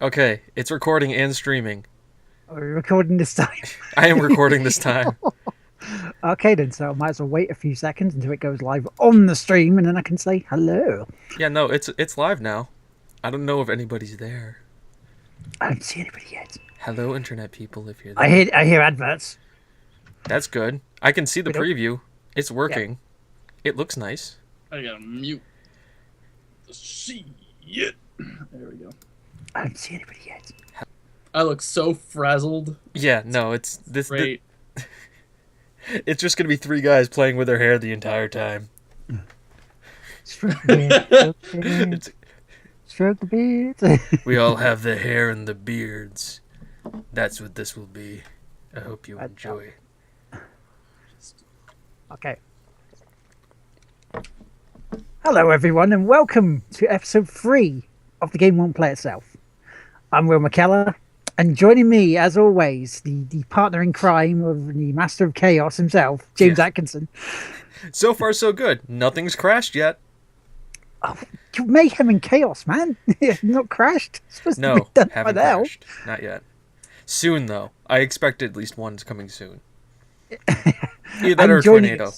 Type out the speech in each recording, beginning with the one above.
Okay, it's recording and streaming. Are we recording this time? I am recording this time. Okay, then, so I might as well wait a few seconds until it goes live on the stream, and then I can say hello. Yeah, no, it's live now. I don't know if anybody's there. I don't see anybody yet. Hello, internet people, if you're there. I hear adverts. That's good. I can see the We don't- preview. It's working. It looks nice. I gotta mute the shit. There we go. I don't see anybody yet. I look so frazzled. Yeah, no, it's this. Great. It's just gonna be three guys playing with their hair the entire time. Stroke the beard. It's, Stroke the beard. we all have the hair and the beards. That's what this will be. I hope you enjoy. Okay. Hello, everyone, and welcome to episode 3 of The Game Won't Play Itself. I'm Will McKellar, and joining me, as always, the partner in crime of the Master of Chaos himself, James Atkinson. So far, so good. Nothing's crashed yet. Oh, mayhem and chaos, man. Not crashed. It's supposed to No, be done by haven't now. crashed. Not yet. Soon, though. I expect at least one's coming soon. Either that or a tornado.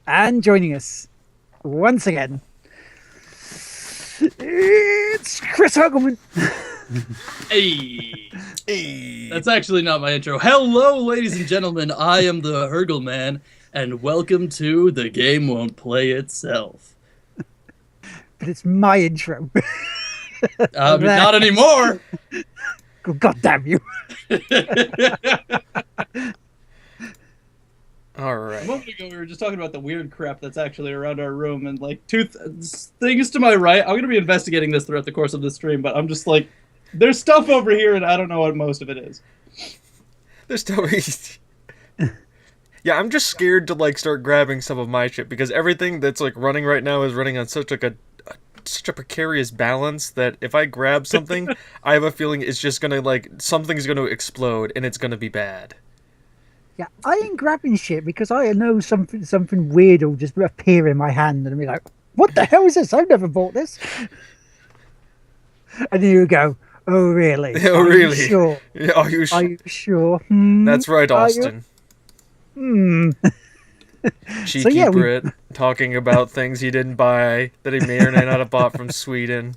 And joining us, once again, it's Chris Hogelman. Hey. Hey. That's actually not my intro. Hello, ladies and gentlemen. I am the Hergel Man, and welcome to The Game Won't Play Itself. But it's my intro. Not anymore. God damn you. All A right. moment ago, we were just talking about the weird crap that's actually around our room, and like things to my right. I'm going to be investigating this throughout the course of the stream, but I'm just like, there's stuff over here, and I don't know what most of it is. There's still. Yeah, I'm just scared to like start grabbing some of my shit because everything that's like running right now is running on such like such a precarious balance that if I grab something, I have a feeling it's just gonna like something's gonna explode and it's gonna be bad. Yeah, I ain't grabbing shit because I know something weird will just appear in my hand and I'll be like, what the hell is this? I've never bought this. And then you go, oh really? Oh, Are really? You sure? Yeah, are you Are you sure? Hmm? That's right, Are you? Austin. Hmm. Cheeky So, yeah, Brit talking about things he didn't buy that he may or may not have bought from Sweden.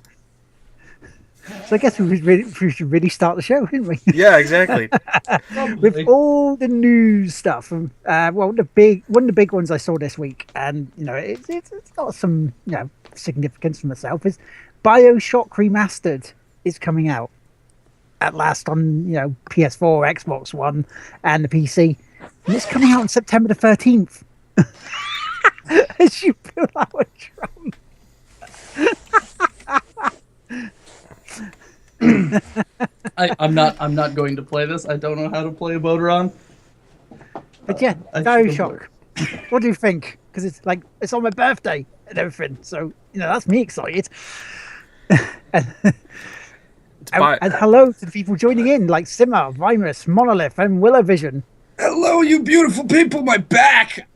So I guess we should really start the show, shouldn't we? Yeah, exactly. With all the news stuff. Well, one of the big ones I saw this week, and you know, it's got some significance for myself. Is BioShock Remastered is coming out at last on PS4, Xbox One, and the PC, and it's coming out on September the 13th. As you feel our drum. I'm not going to play this. I don't know how to play a Boderon. But yeah, I BioShock. What do you think? Because it's on my birthday and everything, so that's me excited. And hello to the people joining in, like Simmer, Vimus, Monolith, and Willowvision. Hello, you beautiful people. My back.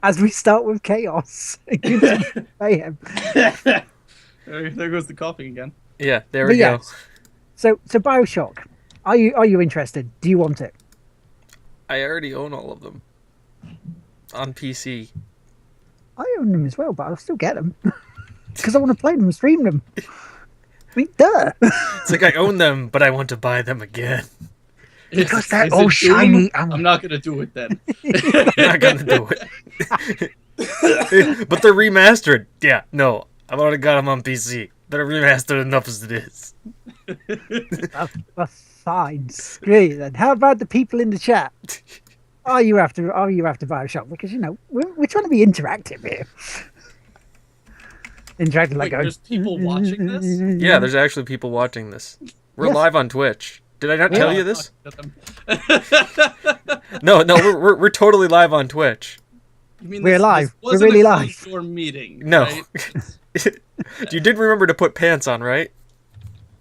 As we start with chaos, mayhem. There goes the coughing again. Yeah, there we go. So BioShock, are you interested? Do you want it? I already own all of them on PC. I own them as well, but I'll still get them because I want to play them and stream them. I mean, duh. It's like I own them, but I want to buy them again. Because they're Is all it shiny. Doom? I'm not gonna do it then. I'm not gonna do it. But they're remastered. Yeah, no, I've already got them on PC. They're remastered enough as it is. That's fine. Screw you then. How about the people in the chat? Are you after BioShock? Because we're trying to be interactive here. Interactive Wait, like there's people watching this? Yeah, there's actually people watching this. We're Yes. live on Twitch. Did I not tell you this? You No, we're totally live on Twitch. mean We're this live. We're wasn't really a live. closed door meeting. No. Right? You did remember to put pants on, right?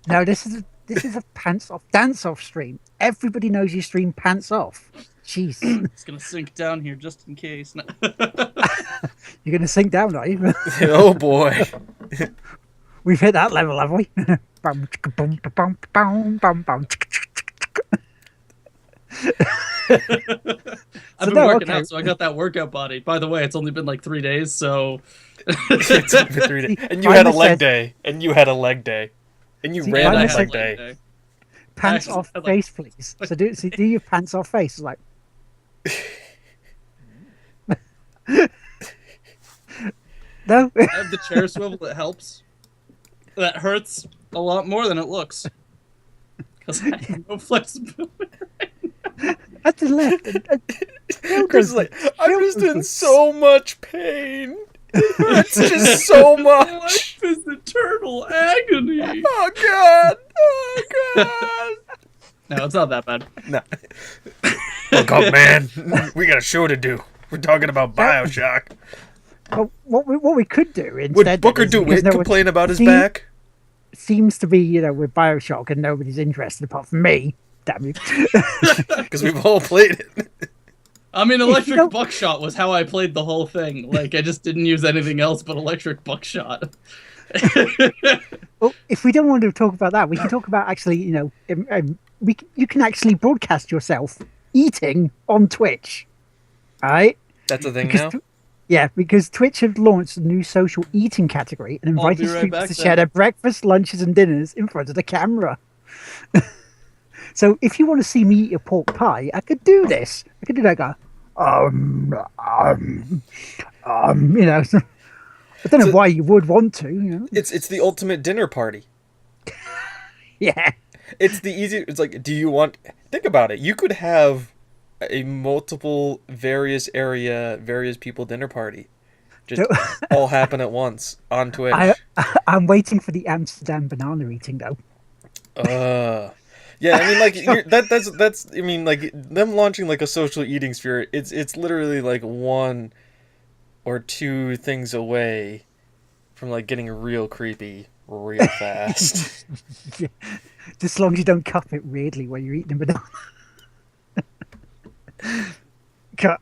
No, this is a pants off, dance off stream. Everybody knows you stream pants off. Jeez, It's gonna sink down here just in case. you're gonna sink down, are you? Oh boy. We've hit that level, have we? Bum, chicka, bum, ba, bum, bum, bum, bum, chicka, chicka, chicka. I've been no, working okay. out, so I got that workout body. By the way, it's only been like 3 days, so It's been 3 days. And you I had a must leg say- day. And you had a leg day. And you See, ran I that must leg say- day. Pants Actually, off I like- face, please. So do your pants off face. Like, no. I have the chair swivel that helps. That hurts a lot more than it looks. Because I have no flexibility. At the left. Chris is like, I'm just in goes- so much pain. It hurts just so much. Life is eternal agony. Oh god. Oh god. No, it's not that bad. No. Look up, man. We got a show to do. We're talking about Bioshock. Well, what we could do instead. Would Booker is, because DeWitt no one complain about his seem- back? Seems to be, with Bioshock, and nobody's interested apart from me. Damn you. Because we've all played it. I mean, electric don't- buckshot was how I played the whole thing. Like, I just didn't use anything else but electric buckshot. Well, if we don't want to talk about that, we can talk about actually, you can actually broadcast yourself eating on Twitch. All right? That's a thing Because now? because Twitch have launched a new social eating category and I'll invited be right streamers back to then. share their breakfast, lunches, and dinners in front of the camera. So if you want to see me eat a pork pie, I could do this. I could do that. Go, I don't know So- why you would want to. It's the ultimate dinner party. Yeah. It's the easy. It's like, do you want? Think about it. You could have a multiple various people dinner party, just all happen at once on Twitch. I'm waiting for the Amsterdam banana eating though. Yeah, I mean, like that's. I mean, like them launching like a social eating sphere. It's literally like 1 or 2 things away from like getting real creepy real fast. Just as long as you don't cup it weirdly while you're eating a banana. Come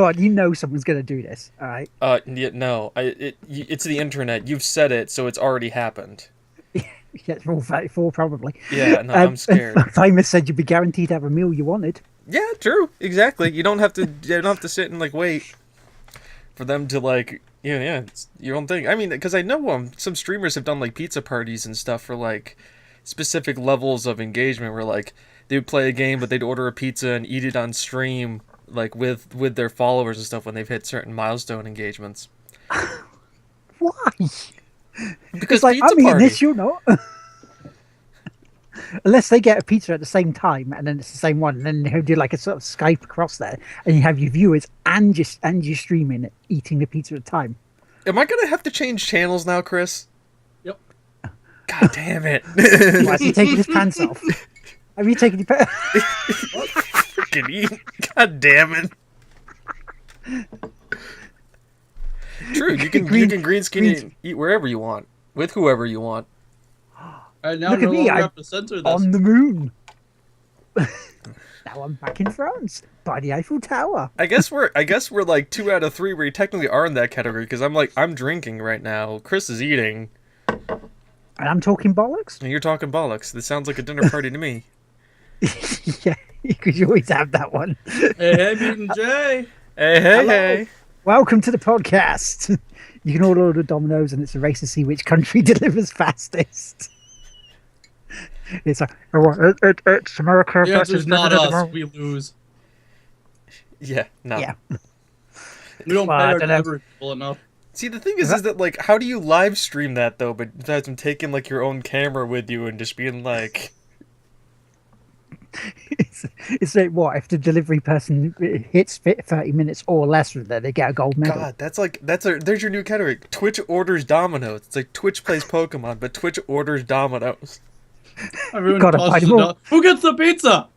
on, someone's going to do this, all right? Yeah, no, it's the internet. You've said it, so it's already happened. Yeah, Rule 34 probably. Yeah, no, I'm scared. Famous said you'd be guaranteed to have a meal you wanted. Yeah, true, exactly. You don't have to sit and like wait for them to like, it's your own thing. I mean, because I know some streamers have done like pizza parties and stuff for like specific levels of engagement, where like they would play a game, but they'd order a pizza and eat it on stream, like with their followers and stuff when they've hit certain milestone engagements. Why? Because It's like, pizza I'm eating party. this, you're not. Unless they get a pizza at the same time, and then it's the same one, and then he'll do like a sort of Skype across there, and you have your viewers and your streaming eating the pizza at a time. Am I gonna have to change channels now, Chris? Yep. God damn it! Why has he taken his pants off? Have you taken your pants? Freaking eat! God damn it! True, you can green screen and eat wherever you want with whoever you want. I now Look no at me, longer I'm have to censor this. On the moon. Now I'm back in France by the Eiffel Tower. I guess we're like 2 out of 3 where you technically are in that category, because I'm drinking right now. Chris is eating, And I'm talking bollocks? and you're talking bollocks. This sounds like a dinner party to me. Yeah, because you always have that one. Hey, Mutant Jay. Hey, Hello. hey! Welcome to the podcast. You can all order Domino's, and it's a race to see which country delivers fastest. It's like, it's America The answer is versus not Canada. us. We lose. Yeah, no. Yeah. We don't Well, pay I our don't know. delivery people enough. See, the thing is that like, how do you live stream that though? But besides from taking like your own camera with you and just being like, It's like, what, if the delivery person hits 30 minutes or less from there, they get a gold medal. God, there's your new category. Twitch orders Domino's. It's like Twitch plays Pokemon, but Twitch orders Domino's. Everyone Gotta tosses find it them all. down. Who gets the pizza?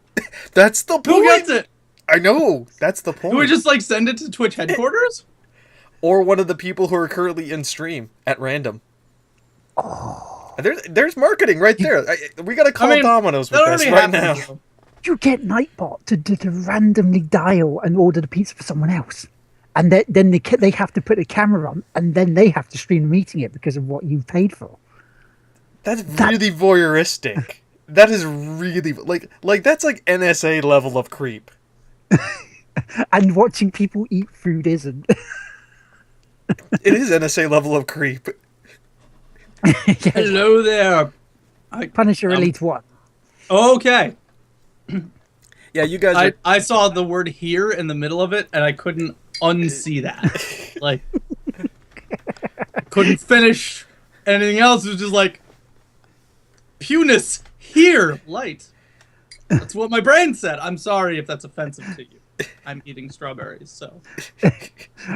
That's the point. Who gets it? I know. That's the point. Do we just like send it to Twitch headquarters? Or one of the people who are currently in stream at random. Oh. There's marketing right there. We gotta call Domino's with that this already right now. happened. You get Nightbot to randomly dial and order the pizza for someone else. And then they have to put the camera on, and then they have to stream them eating it because of what you've paid for. That's really voyeuristic. That is really like that's like NSA level of creep. And watching people eat food isn't. It is NSA level of creep. Yes. Hello there. Punisher Elite 1. Okay. Yeah, you guys are. I saw the word here in the middle of it, and I couldn't unsee that. Like, couldn't finish anything else. It was just like, Punis, here, light. That's what my brain said. I'm sorry if that's offensive to you. I'm eating strawberries, so.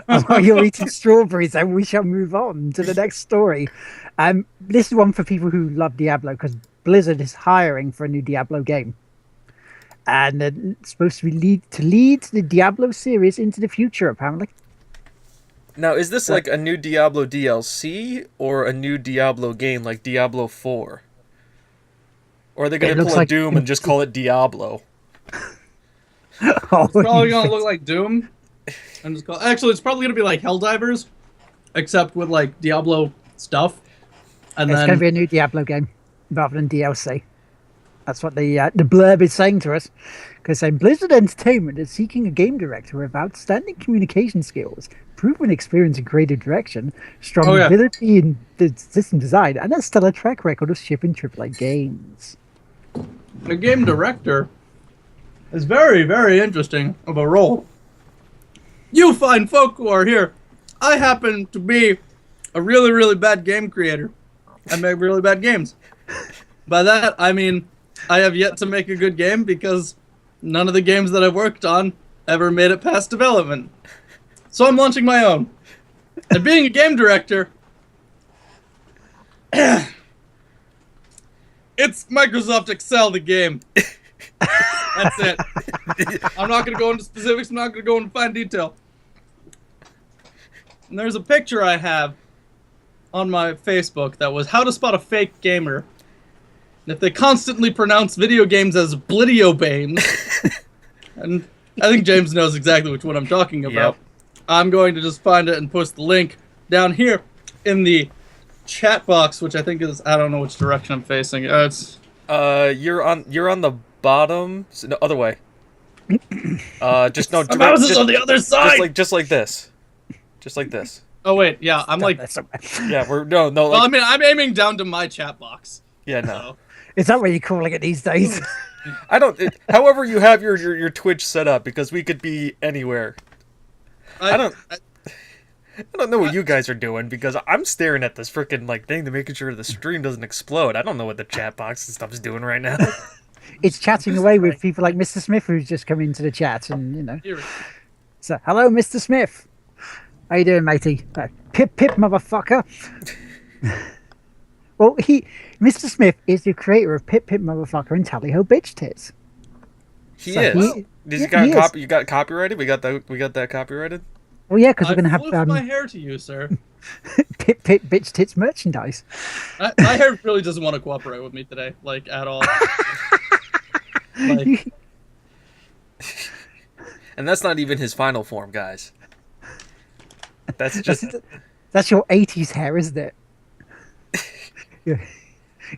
Oh, you're eating strawberries, and we shall move on to the next story. This is one for people who love Diablo, because Blizzard is hiring for a new Diablo game. And it's supposed to be lead the Diablo series into the future, apparently. Now, is this like a new Diablo DLC or a new Diablo game like Diablo 4? Or are they going to pull a Doom and just call it Diablo? Oh, It's probably gonna look like Doom. And just actually, it's probably gonna be like Helldivers, except with like Diablo stuff. And it's then going to be a new Diablo game rather than DLC. That's what the blurb is saying to us. Because saying Blizzard Entertainment is seeking a game director with outstanding communication skills, proven experience in creative direction, strong ability in the system design, and a stellar track record of shipping AAA games. the game director is very, very interesting of a role. You fine folk who are here, I happen to be a really, really bad game creator. I make really bad games. By that, I mean I have yet to make a good game because none of the games that I've worked on ever made it past development. So I'm launching my own. And being a game director, it's Microsoft Excel the game. That's it. I'm not going to go into specifics. I'm not going to go into fine detail. And there's a picture I have on my Facebook that was how to spot a fake gamer. And if they constantly pronounce video games as Blidiobanes, and I think James knows exactly which one I'm talking about. Yep. I'm going to just find it and post the link down here in the chat box, which I think is, I don't know which direction I'm facing. It's you're on the bottom. No, other way. Just no. my mouse is on the other side. Just like this. Just like this. Oh wait, yeah, I'm like, Yeah, we're no. well, Like, I mean, I'm aiming down to my chat box. yeah, no. So. Is that what you're calling it these days? I don't. However, you have your Twitch set up, because we could be anywhere. I don't know what you guys are doing, because I'm staring at this freaking like thing to making sure the stream doesn't explode. I don't know what the chat box and stuff is doing right now. It's chatting away with people like Mr. Smith, who's just come into the chat, and you know. Here we go. So, hello, Mr. Smith. How you doing, matey? Pip, motherfucker. Well, Mr. Smith is the creator of Pip, motherfucker, and Tally Ho, bitch tits. He So is. he is. You got copyrighted? We got that copyrighted? Well, yeah, because we're going to I have my hair to you, sir. Pip, bitch tits merchandise. My hair really doesn't want to cooperate with me today, like at all. Like, And that's not even his final form, guys. That's just That's your 80s hair, isn't it? Yeah.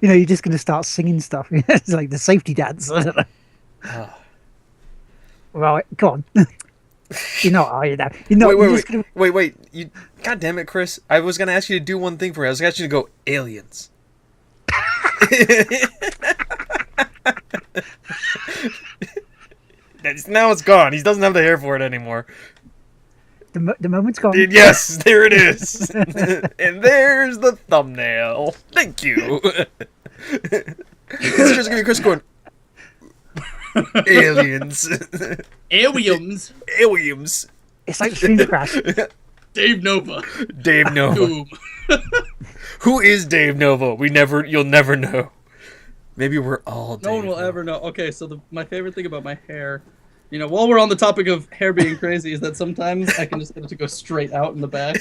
You know, you're just going to start singing stuff. It's like the safety dance. Right, go on. You know, are you now? You know, wait. You, God damn it, Chris! I was gonna ask you to do one thing for me. I was gonna ask you to go aliens. Now it's gone. He doesn't have the hair for it anymore. The moment's gone. Yes, there it is. And there's the thumbnail. Thank you. It's just gonna be Chris going, aliens. aliens. Aliens. It's like Stream Crash. Dave Nova. Dave Nova. Boom. Who is Dave Nova? You'll never know. Maybe we're all Dave No one will Nova. ever know. Okay, so my favorite thing about my hair, you know, while we're on the topic of hair being crazy, is that sometimes I can just get it to go straight out in the back.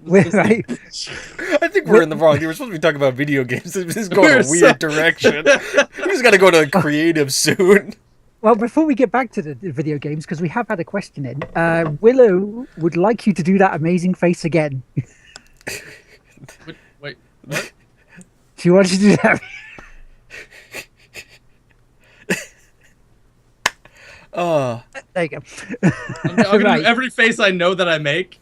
Right. I think we're in the wrong. We're supposed to be talking about video games. This is going a weird direction. We just got to go to creative soon. Well, before we get back to the video games, because we have had a question in, Willow would like you to do that amazing face again. Wait, what? Do you want to do that? There you go. I'm gonna Right. do every face I know that I make.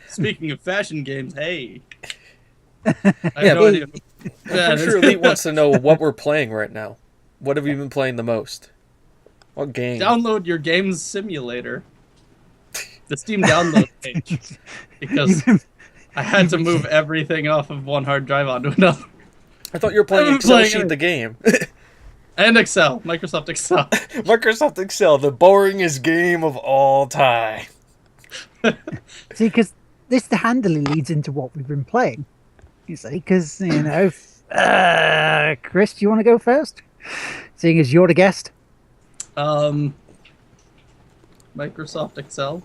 Speaking of fashion games, hey. I have Yeah, no but- idea. Yeah, I'm sure Elite wants to know what we're playing right now. What have you been playing the most? What game? Download your games simulator. The Steam download page. Because I had to move everything off of one hard drive onto another. I thought you were playing I'm Excel playing Sheet it. the game. And Excel. Microsoft Excel. Microsoft Excel, the boringest game of all time. See, because this handily leads into what we've been playing. You see, because, you know, Chris, do you want to go first? Seeing as you're the guest. Microsoft Excel.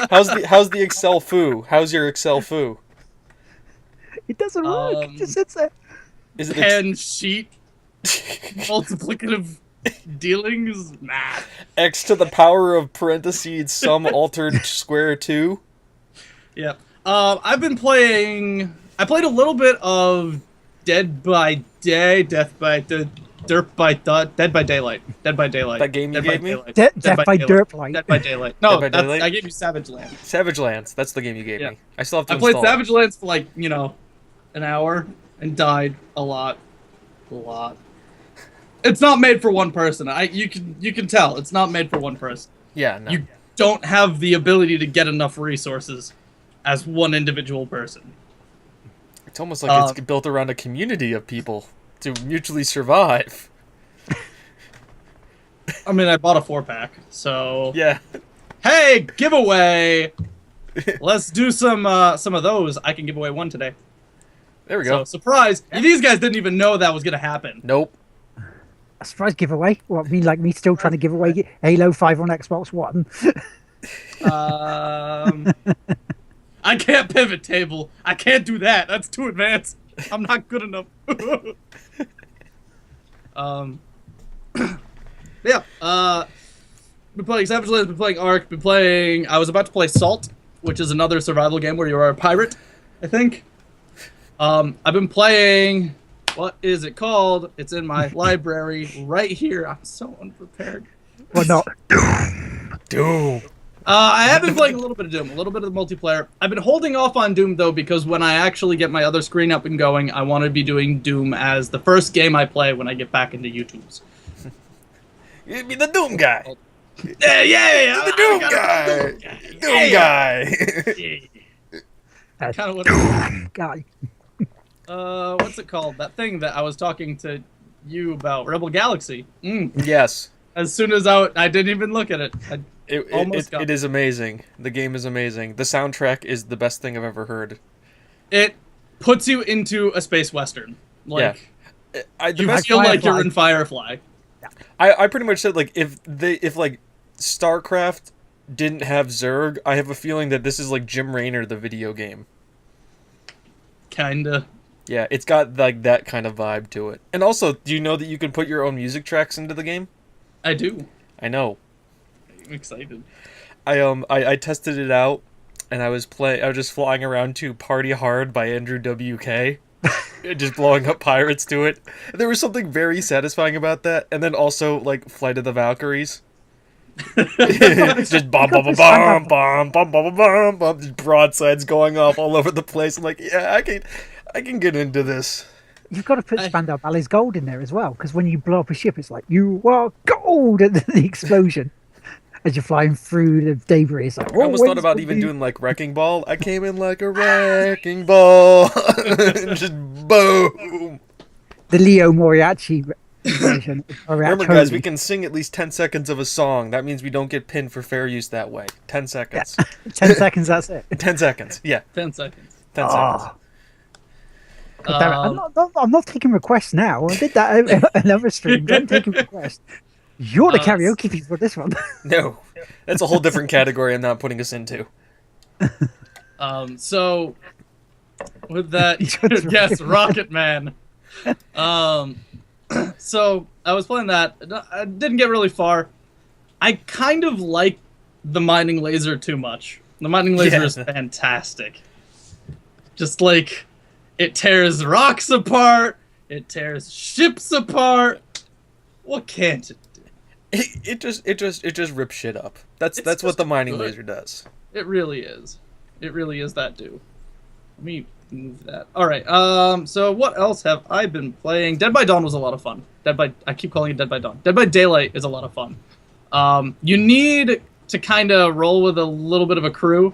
How's the Excel foo? How's your Excel foo? It doesn't work. It just sits there. Is it Pen sheet. Multiplicative dealings. Math. X to the power of parentheses sum altered square 2? Yep. I've been playing. I played a little bit of Dead by Day, Dead by Daylight. Dead by Daylight. That game you Dead by gave me? Daylight. Death Dead by Daylight. Derp Dead by Daylight. No, Dead by Daylight? I gave you Savage Land. Savage Lands. That's the game you gave Yeah. me. I still have to I played install it. Savage Lands for like, an hour and died a lot. A lot. It's not made for one person. You can tell it's not made for one person. Yeah, no. You don't have the ability to get enough resources as one individual person. It's almost like it's built around a community of people to mutually survive. I mean, I bought a 4-pack, so Yeah. hey, giveaway. Let's do some of those. I can give away one today. There we So go. surprise! These guys didn't even know that was gonna happen. Nope. A surprise giveaway? What, I mean, like me still trying to give away Halo 5 on Xbox One? I can't pivot table. I can't do that. That's too advanced. I'm not good enough. Yeah. Been playing Savage Lands. Been playing Ark. Been playing. I was about to play Salt, which is another survival game where you are a pirate, I think. I've been playing. What is it called? It's in my library right here. I'm so unprepared. Well, not. Doom. I have been playing a little bit of Doom, a little bit of the multiplayer. I've been holding off on Doom, though, because when I actually get my other screen up and going, I want to be doing Doom as the first game I play when I get back into YouTube's. You'd be the Doom guy. Yeah! The Doom guy. Doom guy. Kind of what it Guy. what's it called? That thing that I was talking to you about, Rebel Galaxy. Yes. As soon as I didn't even look at it. It is amazing. The game is amazing. The soundtrack is the best thing I've ever heard. It puts you into a space western. Like, The you best, feel like Firefly. you're in Firefly. I pretty much said, like, if StarCraft didn't have Zerg, I have a feeling that this is like Jim Raynor, the video game. Kinda. Yeah, it's got like that kind of vibe to it. And also, do you know that you can put your own music tracks into the game? I do. I know. I'm excited. I tested it out, and I was just flying around to Party Hard by Andrew WK, just blowing up pirates to it. There was something very satisfying about that, and then also like Flight of the Valkyries. It's just bomb, bomb, bomb, bomb, bomb, bomb, bomb, bomb, bomb, just broadsides going off all over the place. I'm like, yeah, I can get into this. You've got to put Spandau Ballet's Gold in there as well, because when you blow up a ship, it's like, you are gold at the explosion. As you're flying through the debris, it's like, I almost thought about even doing like Wrecking Ball. I came in like a wrecking ball. Just boom. the Leo Moriarty version. Remember, guys, we can sing at least 10 seconds of a song. That means we don't get pinned for fair use that way. 10 seconds. 10 seconds, that's it. 10 seconds. Yeah, 10 seconds. 10 seconds. God damn it. I'm not taking requests now. I did that another stream. Don't take a request. You're the karaoke people for this one. No, that's a whole different category I'm not putting us into. So with that, Just yes, Rocket Rocket Man. So I was playing that. I didn't get really far. I kind of like the mining laser too much. The mining laser Yeah. is fantastic. Just like It tears rocks apart. It tears ships apart. What can't it do? It just rips shit up. That's It's what the just mining good. laser does. It really is. It really is that dude. Let me move that. All right. So what else have I been playing? Dead by Dawn was a lot of fun. I keep calling it Dead by Dawn. Dead by Daylight is a lot of fun. You need to kind of roll with a little bit of a crew.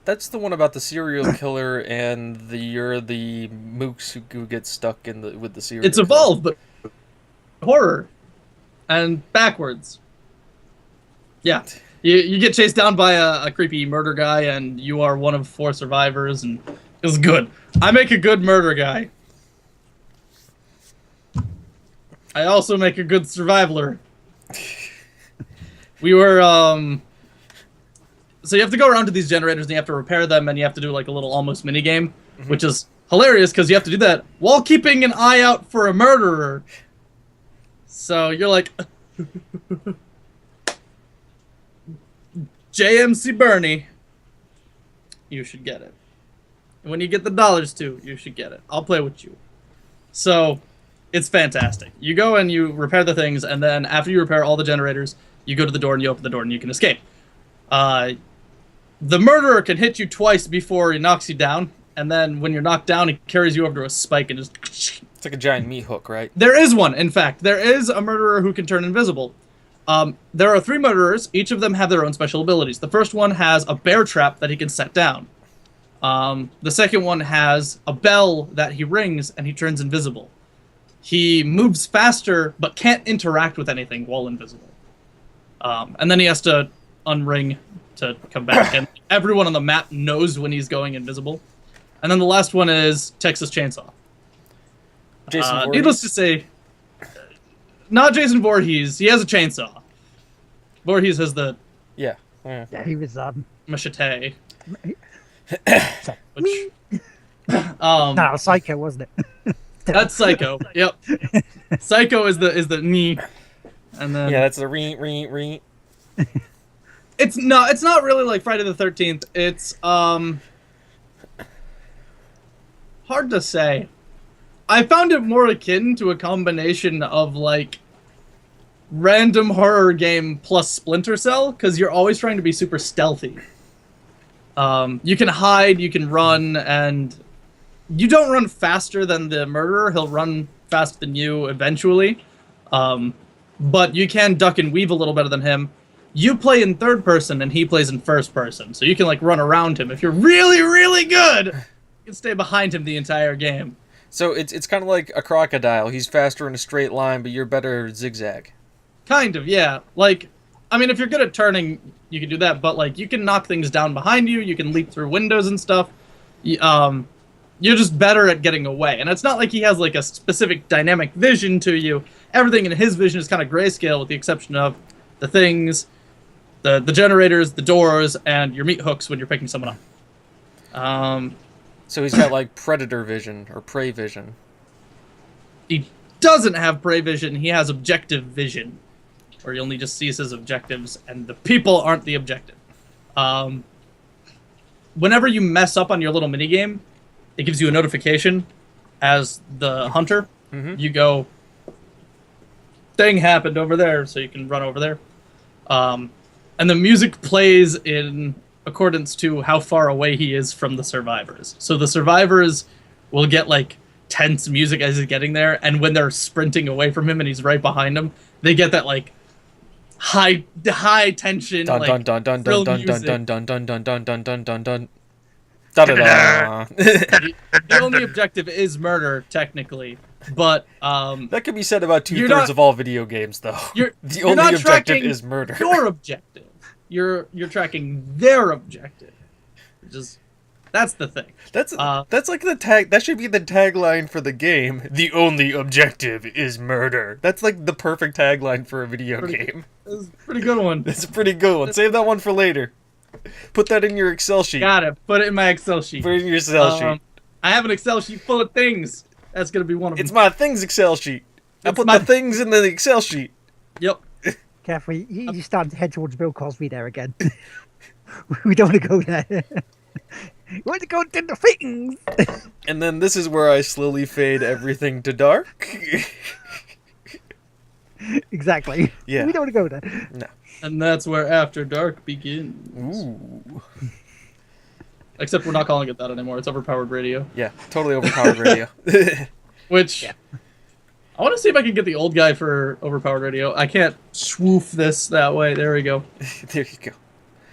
That's the one about the serial killer and you're the mooks who get stuck with the serial. It's killer. Evolved, but horror and backwards. Yeah. You get chased down by a creepy murder guy, and you are one of 4 survivors, and it's good. I make a good murder guy. I also make a good survivaler. We were, So you have to go around to these generators, and you have to repair them, and you have to do, like, a little almost minigame, which is hilarious, because you have to do that while keeping an eye out for a murderer. So you're like... JMC Bernie, you should get it. And when you get the dollars too, you should get it. I'll play with you. So, it's fantastic. You go and you repair the things, and then after you repair all the generators, you go to the door and you open the door and you can escape. The murderer can hit you twice before he knocks you down, and then when you're knocked down, he carries you over to a spike and just... It's like a giant meat hook, right? There is one, in fact. There is a murderer who can turn invisible. There are 3 murderers. Each of them have their own special abilities. The first one has a bear trap that he can set down. The second one has a bell that he rings and he turns invisible. He moves faster but can't interact with anything while invisible. And then he has to unring to come back. And everyone on the map knows when he's going invisible. And then the last one is Texas Chainsaw. Jason Voorhees? Needless to say, not Jason Voorhees. He has a chainsaw. Voorhees has the Yeah. Yeah, he was machete. so- Which, no, Psycho, wasn't it? that's Psycho. Yep. Psycho is the knee, and then Yeah, that's the re. it's not really like Friday the 13th. It's hard to say. I found it more akin to a combination of like random horror game plus Splinter Cell, because you're always trying to be super stealthy. You can hide, you can run, and you don't run faster than the murderer. He'll run faster than you eventually. But you can duck and weave a little better than him. You play in third person and he plays in first person, so you can like run around him. If you're really, really good, you can stay behind him the entire game. So it's kind of like a crocodile. He's faster in a straight line, but you're better at zigzag. Kind of, yeah. Like, I mean, if you're good at turning, you can do that, but, like, you can knock things down behind you, you can leap through windows and stuff. You're just better at getting away. And it's not like he has, like, a specific dynamic vision to you. Everything in his vision is kind of grayscale, with the exception of the things, the generators, the doors, and your meat hooks when you're picking someone up. So he's got, like, predator vision, or prey vision. He doesn't have prey vision, he has objective vision, where he only just sees his objectives, and the people aren't the objective. Whenever you mess up on your little minigame, it gives you a notification as the hunter. You go, thing happened over there, so you can run over there. And the music plays in accordance to how far away he is from the survivors. So the survivors will get, like, tense music as he's getting there, and when they're sprinting away from him and he's right behind them, they get that, like, high tension, Dun like, dun dun dun thrill dun music. dun dun dun dun dun dun dun dun dun. Da da da. The only objective is murder, technically, but That could be said about You're 2/3 not- of all video games, though. you're The you're only not objective tracking is murder. your objective. You're tracking their objective. Just that's the thing. That's like the tag. That should be the tagline for the game. The only objective is murder. That's like the perfect tagline for a video game. It's a pretty good one. That's a pretty good one. Save that one for later. Put that in your Excel sheet. Got it. Put it in my Excel sheet. Put it in your Excel sheet. I have an Excel sheet full of things. That's gonna be one of them. It's my things Excel sheet. I It's put my- the things in the Excel sheet. Yep. Careful, you're starting to head towards Bill Cosby there again. We don't want to go there. You want to go to the fittings? And then this is where I slowly fade everything to dark. Exactly. Yeah. We don't want to go there. No. And that's where After Dark begins. Ooh. Except we're not calling it that anymore. It's Overpowered Radio. Yeah, totally overpowered radio. Which I want to see if I can get the old guy for Overpowered Radio. I can't swoof this that way. There we go. There you go.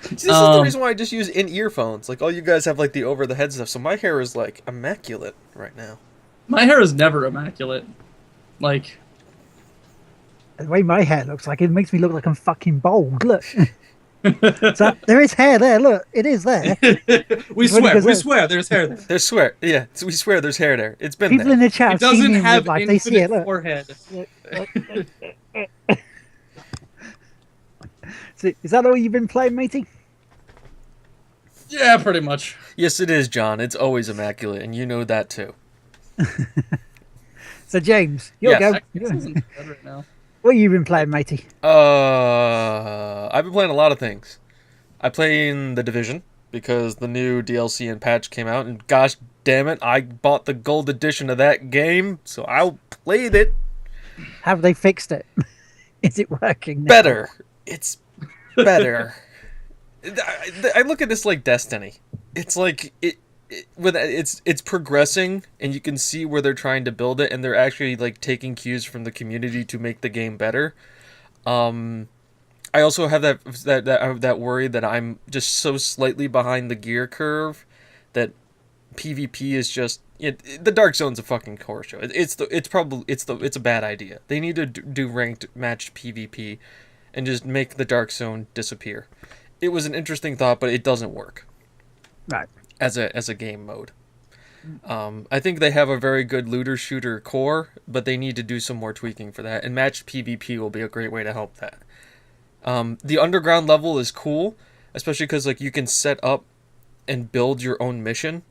See, this is the reason why I just use in-earphones. Like, all you guys have, like, the over-the-head stuff, so my hair is, like, immaculate right now. My hair is never immaculate. Like, The way my hair looks like, it makes me look like I'm fucking bald. Look. So there is hair there. Look, it is there. we swear, there's hair there. There's swear. Yeah, we swear there's hair there. It's been People there. in the chat It doesn't have have like they see it. infinite Look. forehead. So, is that all you've been playing, matey? Yeah, pretty much. Yes, it is, John. It's always immaculate, and you know that, too. So James, you'll Yes. go. I guess isn't bad right now. What have you been playing, matey? I've been playing a lot of things. I played The Division, because the new DLC and patch came out, and gosh damn it, I bought the gold edition of that game, so I played it. Have they fixed it? Is it working now? Better. It's better. I look at this like Destiny. It's like it's progressing, and you can see where they're trying to build it, and they're actually like taking cues from the community to make the game better. I also have that worry that I'm just so slightly behind the gear curve that PvP is just the Dark Zone's a fucking horror show. It's a bad idea. They need to do ranked matched PvP and just make the Dark Zone disappear. It was an interesting thought, but it doesn't work Right. as a game mode. I think they have a very good looter shooter core, but they need to do some more tweaking for that. And matched PvP will be a great way to help that. The underground level is cool, especially because like you can set up and build your own mission.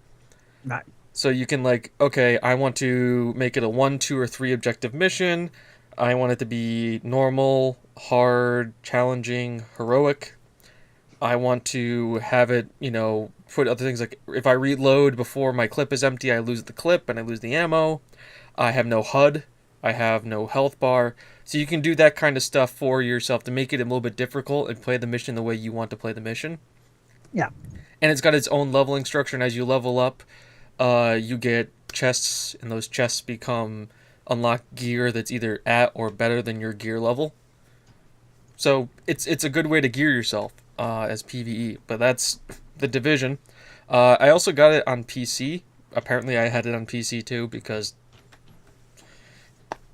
Right. So you can like, okay, I want to make it a 1, 2, or 3 objective mission. I want it to be normal, hard, challenging, heroic. I want to have it, put other things like if I reload before my clip is empty, I lose the clip and I lose the ammo. I have no HUD. I have no health bar. So you can do that kind of stuff for yourself to make it a little bit difficult and play the mission the way you want to play the mission. Yeah. And it's got its own leveling structure, and as you level up, you get chests, and those chests unlock gear that's either at or better than your gear level. So it's a good way to gear yourself as PvE, but that's The Division. I also got it on PC. Apparently I had it on PC too, because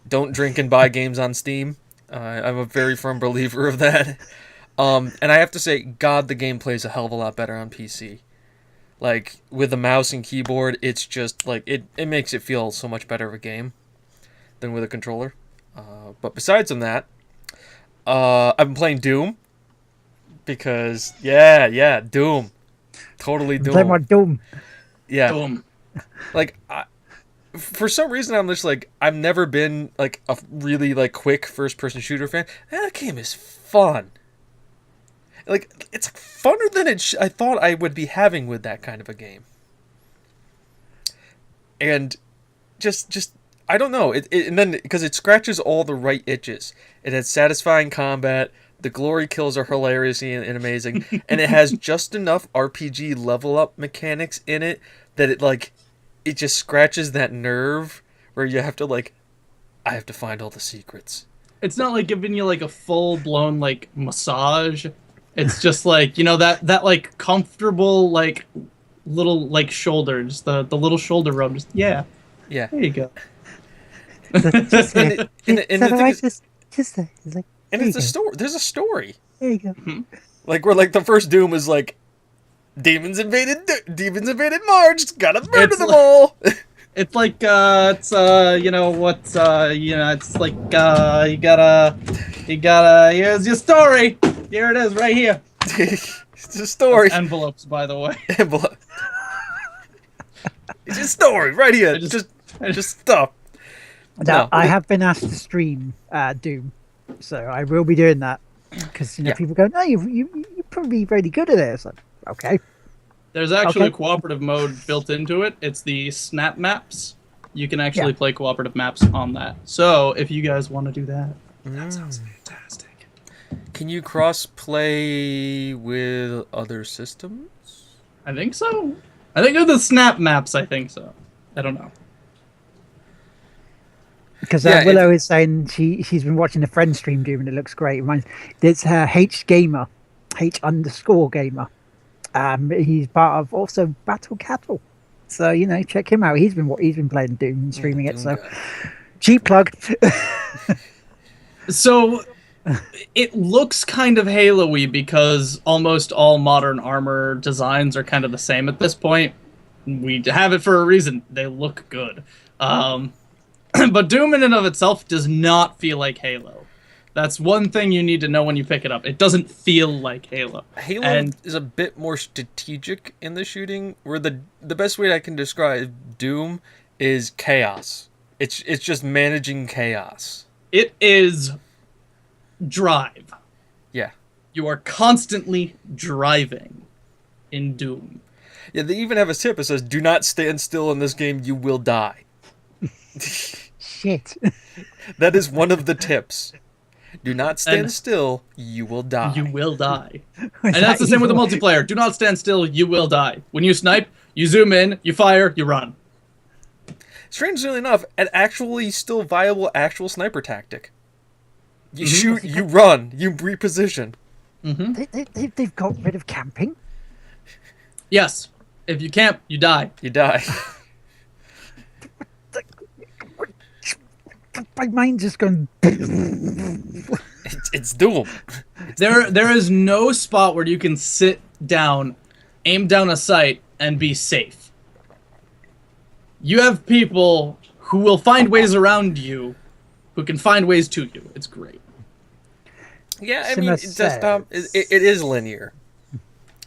don't drink and buy games on Steam. I'm a very firm believer of that. And I have to say, God, the game plays a hell of a lot better on PC. Like, with the mouse and keyboard, it's just, like, it makes it feel so much better of a game than with a controller. But besides from that, I've been playing Doom. Because, yeah, Doom. Totally Doom. Play more Doom. Yeah. Boom. Like, for some reason, I'm just, like, I've never been, like, a really, like, quick first-person shooter fan. That game is fun. Like, it's funner than I thought I would be having with that kind of a game. And just I don't know. And then, because it scratches all the right itches. It has satisfying combat. The glory kills are hilarious and amazing. And it has just enough RPG level up mechanics in it that it just scratches that nerve where you have to, like, I have to find all the secrets. It's not like giving you like a full blown like massage. It's just like, that like comfortable like little like shoulders, the little shoulder rub. Just Yeah. there you go. Just And the thing is, just there. It's like, and there it's a you go. story. There's a story. There you go. Like, where, like, the first Doom is, like, demons invaded Mars, gotta murder It's them like- all! It's like it's like you gotta here's your story. Here it is right here. It's a story. Envelopes, by the way. It's a story, right here. I just- Just stuff. Now, No. I have been asked to stream Doom, so I will be doing that because Yeah. people go, "No, you're probably really good at it." It's like, okay, There's actually a Okay. cooperative mode built into it. It's the Snap Maps. You can actually Yeah. play cooperative maps on that. So if you guys want to do that, that sounds fantastic. Can you cross play with other systems? I think so. I think of the Snap Maps. I think so. I don't know. Because Yeah, Willow is saying she's been watching a friend stream Doom and it looks great. It's H Gamer, H_gamer. He's part of also Battle Cattle, so check him out. He's been playing Doom and streaming it. So cheap plug. So it looks kind of Halo-y because almost all modern armor designs are kind of the same at this point. We have it for a reason. They look good. But Doom in and of itself does not feel like Halo. That's one thing you need to know when you pick it up. It doesn't feel like Halo. Halo is a bit more strategic in the shooting, where the best way I can describe Doom is chaos. It's just managing chaos. It is drive. Yeah. You are constantly driving in Doom. Yeah, they even have a tip that says, "Do not stand still in this game, you will die." Shit. That is one of the tips. Do not stand And- still, you will die. You will die. And that's the same with the multiplayer. Do not stand still, you will die. When you snipe, you zoom in, you fire, you run. Strangely enough, an actually still viable actual sniper tactic. You shoot, you run, you reposition. They've got rid of camping. Yes. If you camp, you die. You die. My mind's just gone. It's Doom. There is no spot where you can sit down, aim down a sight, and be safe. You have people who will find ways around you, who can find ways to you. It's great. Yeah, I Sima mean, it's just, it is linear.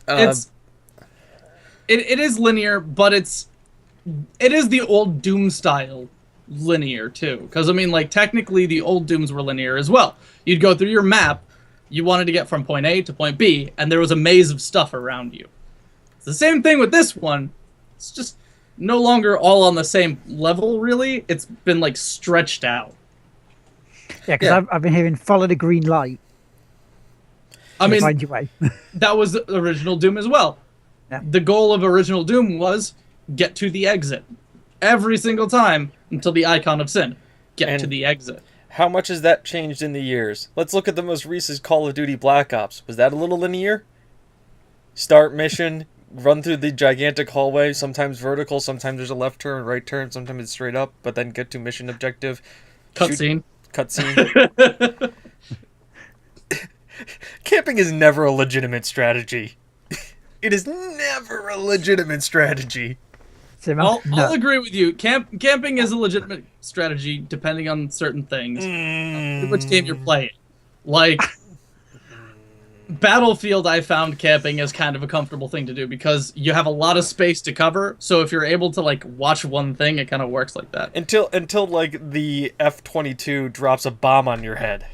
It is linear, but it is the old Doom style linear too. Because I mean, like, technically the old Dooms were linear as well. You'd go through your map, you wanted to get from point A to point B, and there was a maze of stuff around you. It's the same thing with this one. It's just no longer all on the same level, really. It's been like stretched out. Yeah, because Yeah. I've been hearing follow the green light. I mean, Find your way. that was the original Doom as well. Yeah. The goal of original Doom was get to the exit. Every single time until the icon of sin. Get to And- the exit. How much has that changed in the years? Let's look at the most recent Call of Duty Black Ops. Was that a little linear? Start mission, run through the gigantic hallway, sometimes vertical, sometimes there's a left turn, right turn, sometimes it's straight up, but then get to mission objective. Cutscene. Cutscene. Camping is never a legitimate strategy. It is never a legitimate strategy. Sima? I'll No. agree with you. Camping is a legitimate strategy depending on certain things. Which game you're playing. Like, Battlefield, I found camping is kind of a comfortable thing to do because you have a lot of space to cover. So if you're able to, like, watch one thing, it kind of works like that. Until like the F-22 drops a bomb on your head.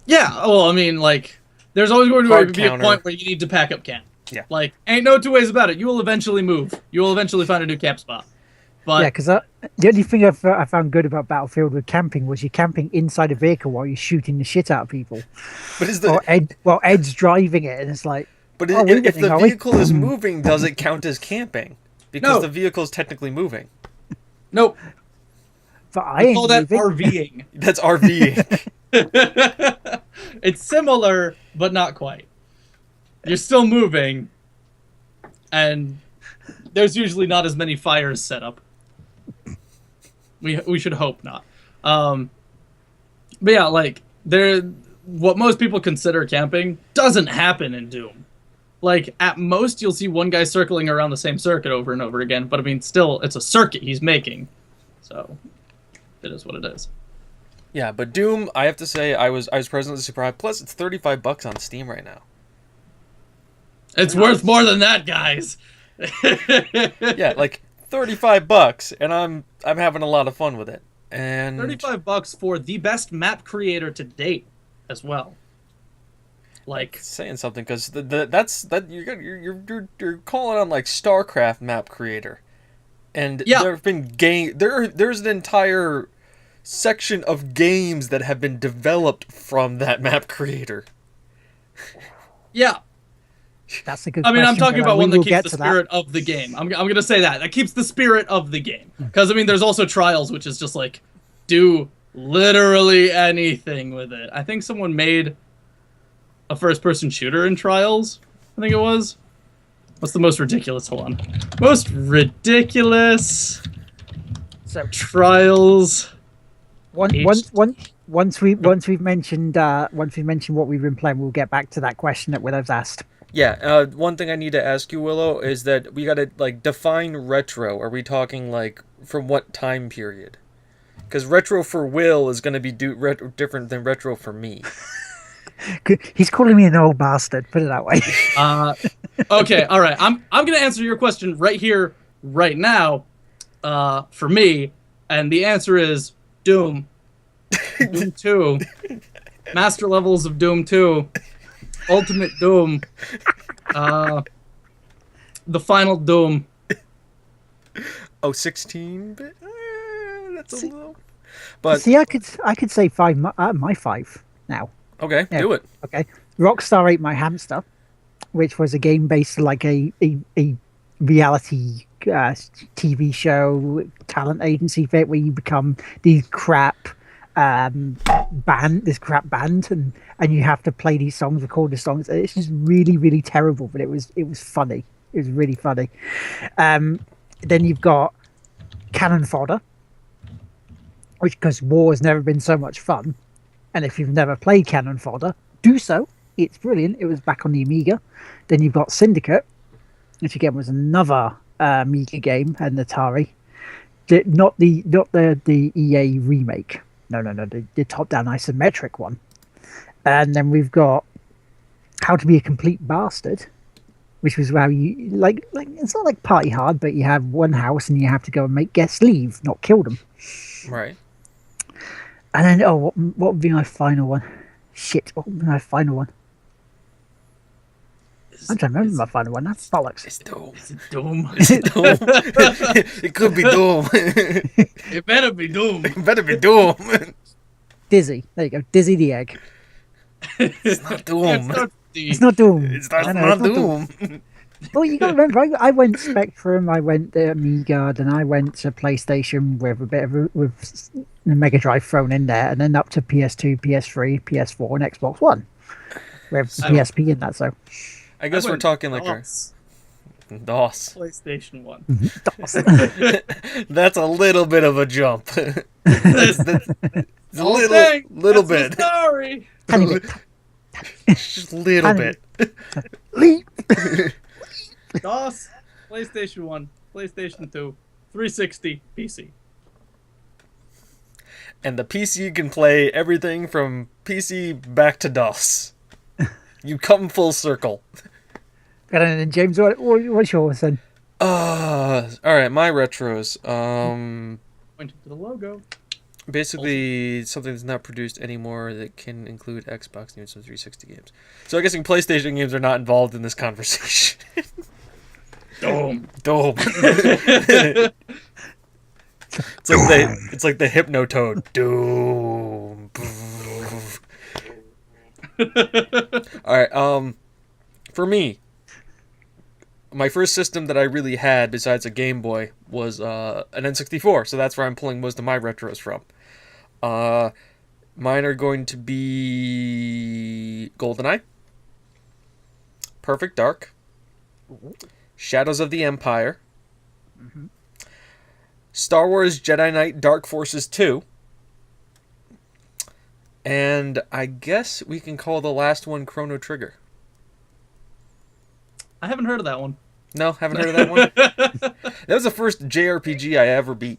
Yeah, well, I mean, like, there's always going to Hard be a counter. point where you need to pack up camp. Yeah. Like, ain't no two ways about it. You will eventually move. You will eventually find a new camp spot. But Yeah, because the only thing I found good about Battlefield with camping was you're camping inside a vehicle while you're shooting the shit out of people. But is the While Ed's driving it, and it's like, but oh, wait a if minute, the are we- vehicle is moving, does it count as camping? Because No. the vehicle is technically moving. nope. but I Call ain't that moving. RVing. That's RVing. It's similar, but not quite. You're still moving, and there's usually not as many fires set up. We should hope not. But yeah, like, what most people consider camping doesn't happen in Doom. Like, at most, you'll see one guy circling around the same circuit over and over again, but I mean, still, it's a circuit he's making. So, it is what it is. Yeah, but Doom, I have to say, I was pleasantly surprised. Plus, it's $35 on Steam right now. It's worth more than that, guys. Yeah, like $35, and I'm having a lot of fun with it. And $35 for the best map creator to date, as well. Like, saying something because you're calling on like StarCraft map creator, and Yeah. there have been there's an entire section of games that have been developed from that map creator. yeah. That's a good I mean, I'm question, talking but, about we one that will keeps get the to spirit of the game. I'm gonna say that keeps the spirit of the game. Because I mean, there's also Trials, which is just like do literally anything with it. I think someone made a first-person shooter in Trials. I think it was. What's the most ridiculous? Hold on. Most ridiculous So Trials. once we've mentioned what we've been playing, we'll get back to that question that Willow's asked. Yeah, one thing I need to ask you, Willow, is that we gotta like define retro. Are we talking like from what time period? Because retro for Will is gonna be different than retro for me. He's calling me an old bastard. Put it that way. Okay, all right. I'm gonna answer your question right here, right now, for me, and the answer is Doom. Doom 2. Master levels of Doom 2. Ultimate Doom. The final Doom. Oh, 16-bit? That's a little... But, See, I could say five. My five now. okay, Yeah. do it. Okay, Rockstar Ate My Hamster, which was a game based like a reality TV show talent agency bit where you become these crap band, and you have to play these songs, record the songs. It's just really, really terrible, but it was funny. It was really funny. Then you've got Cannon Fodder, which, because war has never been so much fun, and if you've never played Cannon Fodder, do so. It's brilliant. It was back on the Amiga. Then you've got Syndicate, which again was another Amiga game and Atari. Not the EA remake. No, the top-down isometric one. And then we've got How to Be a Complete Bastard, which was how you like it's not like Party Hard, but you have one house and you have to go and make guests leave, not kill them. Right. And then what would be my final one? Shit, what would be my final one? I'm trying to remember my final one. That's bollocks. It's Doom. Is it Doom? It's Doom. It could be Doom. It better be Doom. It better be Doom. Dizzy. There you go. Dizzy the Egg. It's not Doom. It's not Doom. It's I know, not it's Doom. Well, you got to remember, I went Spectrum, I went the Amiga, then I went to PlayStation with with the Mega Drive thrown in there, and then up to PS2, PS3, PS4, and Xbox One. We have PSP in that, so. I guess we're talking like DOS. DOS. PlayStation 1. That's a little bit of a jump. That's a little bit. Sorry. Tiny bit. Just a little Tiny bit. Leap. DOS, PlayStation 1, PlayStation 2, 360, PC. And the PC can play everything from PC back to DOS. You come full circle. And then James, what's yours then? Alright, my retros. Pointing to the logo. Basically, something that's not produced anymore that can include Xbox and some 360 games. So I'm guessing PlayStation games are not involved in this conversation. Doom. Doom. It's like the Hypnotoad. Doom. Alright, for me, my first system that I really had besides a Game Boy was an N64, so that's where I'm pulling most of my retros from. Mine are going to be GoldenEye, Perfect Dark, Shadows of the Empire, Star Wars Jedi Knight Dark Forces 2, and I guess we can call the last one Chrono Trigger. I haven't heard of that one. No, haven't heard of that one? That was the first JRPG I ever beat.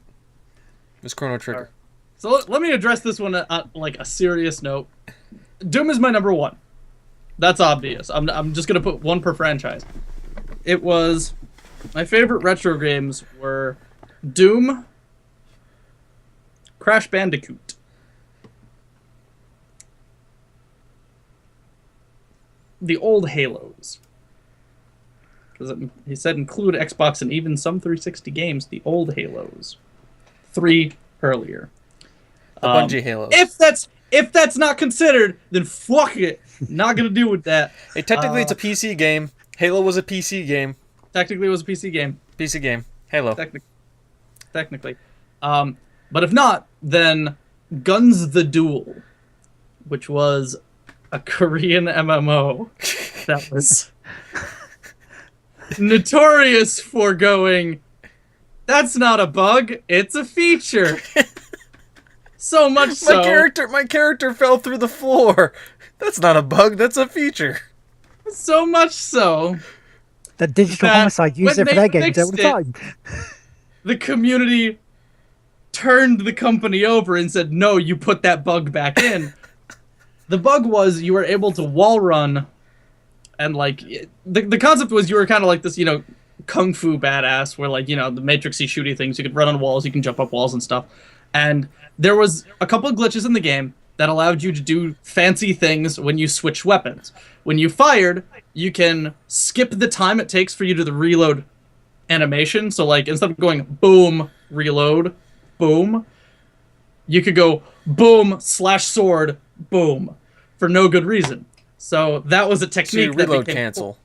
It was Chrono Trigger. So let me address this one at like a serious note. Doom is my number one. That's obvious. I'm just gonna put one per franchise. It was my favorite retro games were Doom, Crash Bandicoot. the old Halos. Because he said include Xbox and even some 360 games, the old Halos. 3 earlier. The Bungie Halos. If that's not considered, then fuck it. Not gonna do with that. Hey, technically, it's a PC game. Halo was a PC game. Technically, it was a PC game. PC game. Halo. Technically. But if not, then Guns the Duel, which was a Korean MMO that was notorious for going, that's not a bug, it's a feature. So much so. My character fell through the floor. That's not a bug, that's a feature. So much so. That Digital that Homicide use when it for they their games all the fixed time. The community turned the company over and said, no, you put that bug back in. The bug was you were able to wall run, and like the concept was you were kind of like this, kung fu badass where like, the matrixy shooty things, you could run on walls, you can jump up walls and stuff. And there was a couple of glitches in the game that allowed you to do fancy things when you switch weapons. When you fired, you can skip the time it takes for you to the reload animation. So like instead of going boom, reload, boom, you could go boom, /sword, boom, for no good reason. So that was a technique. So you reload cancel.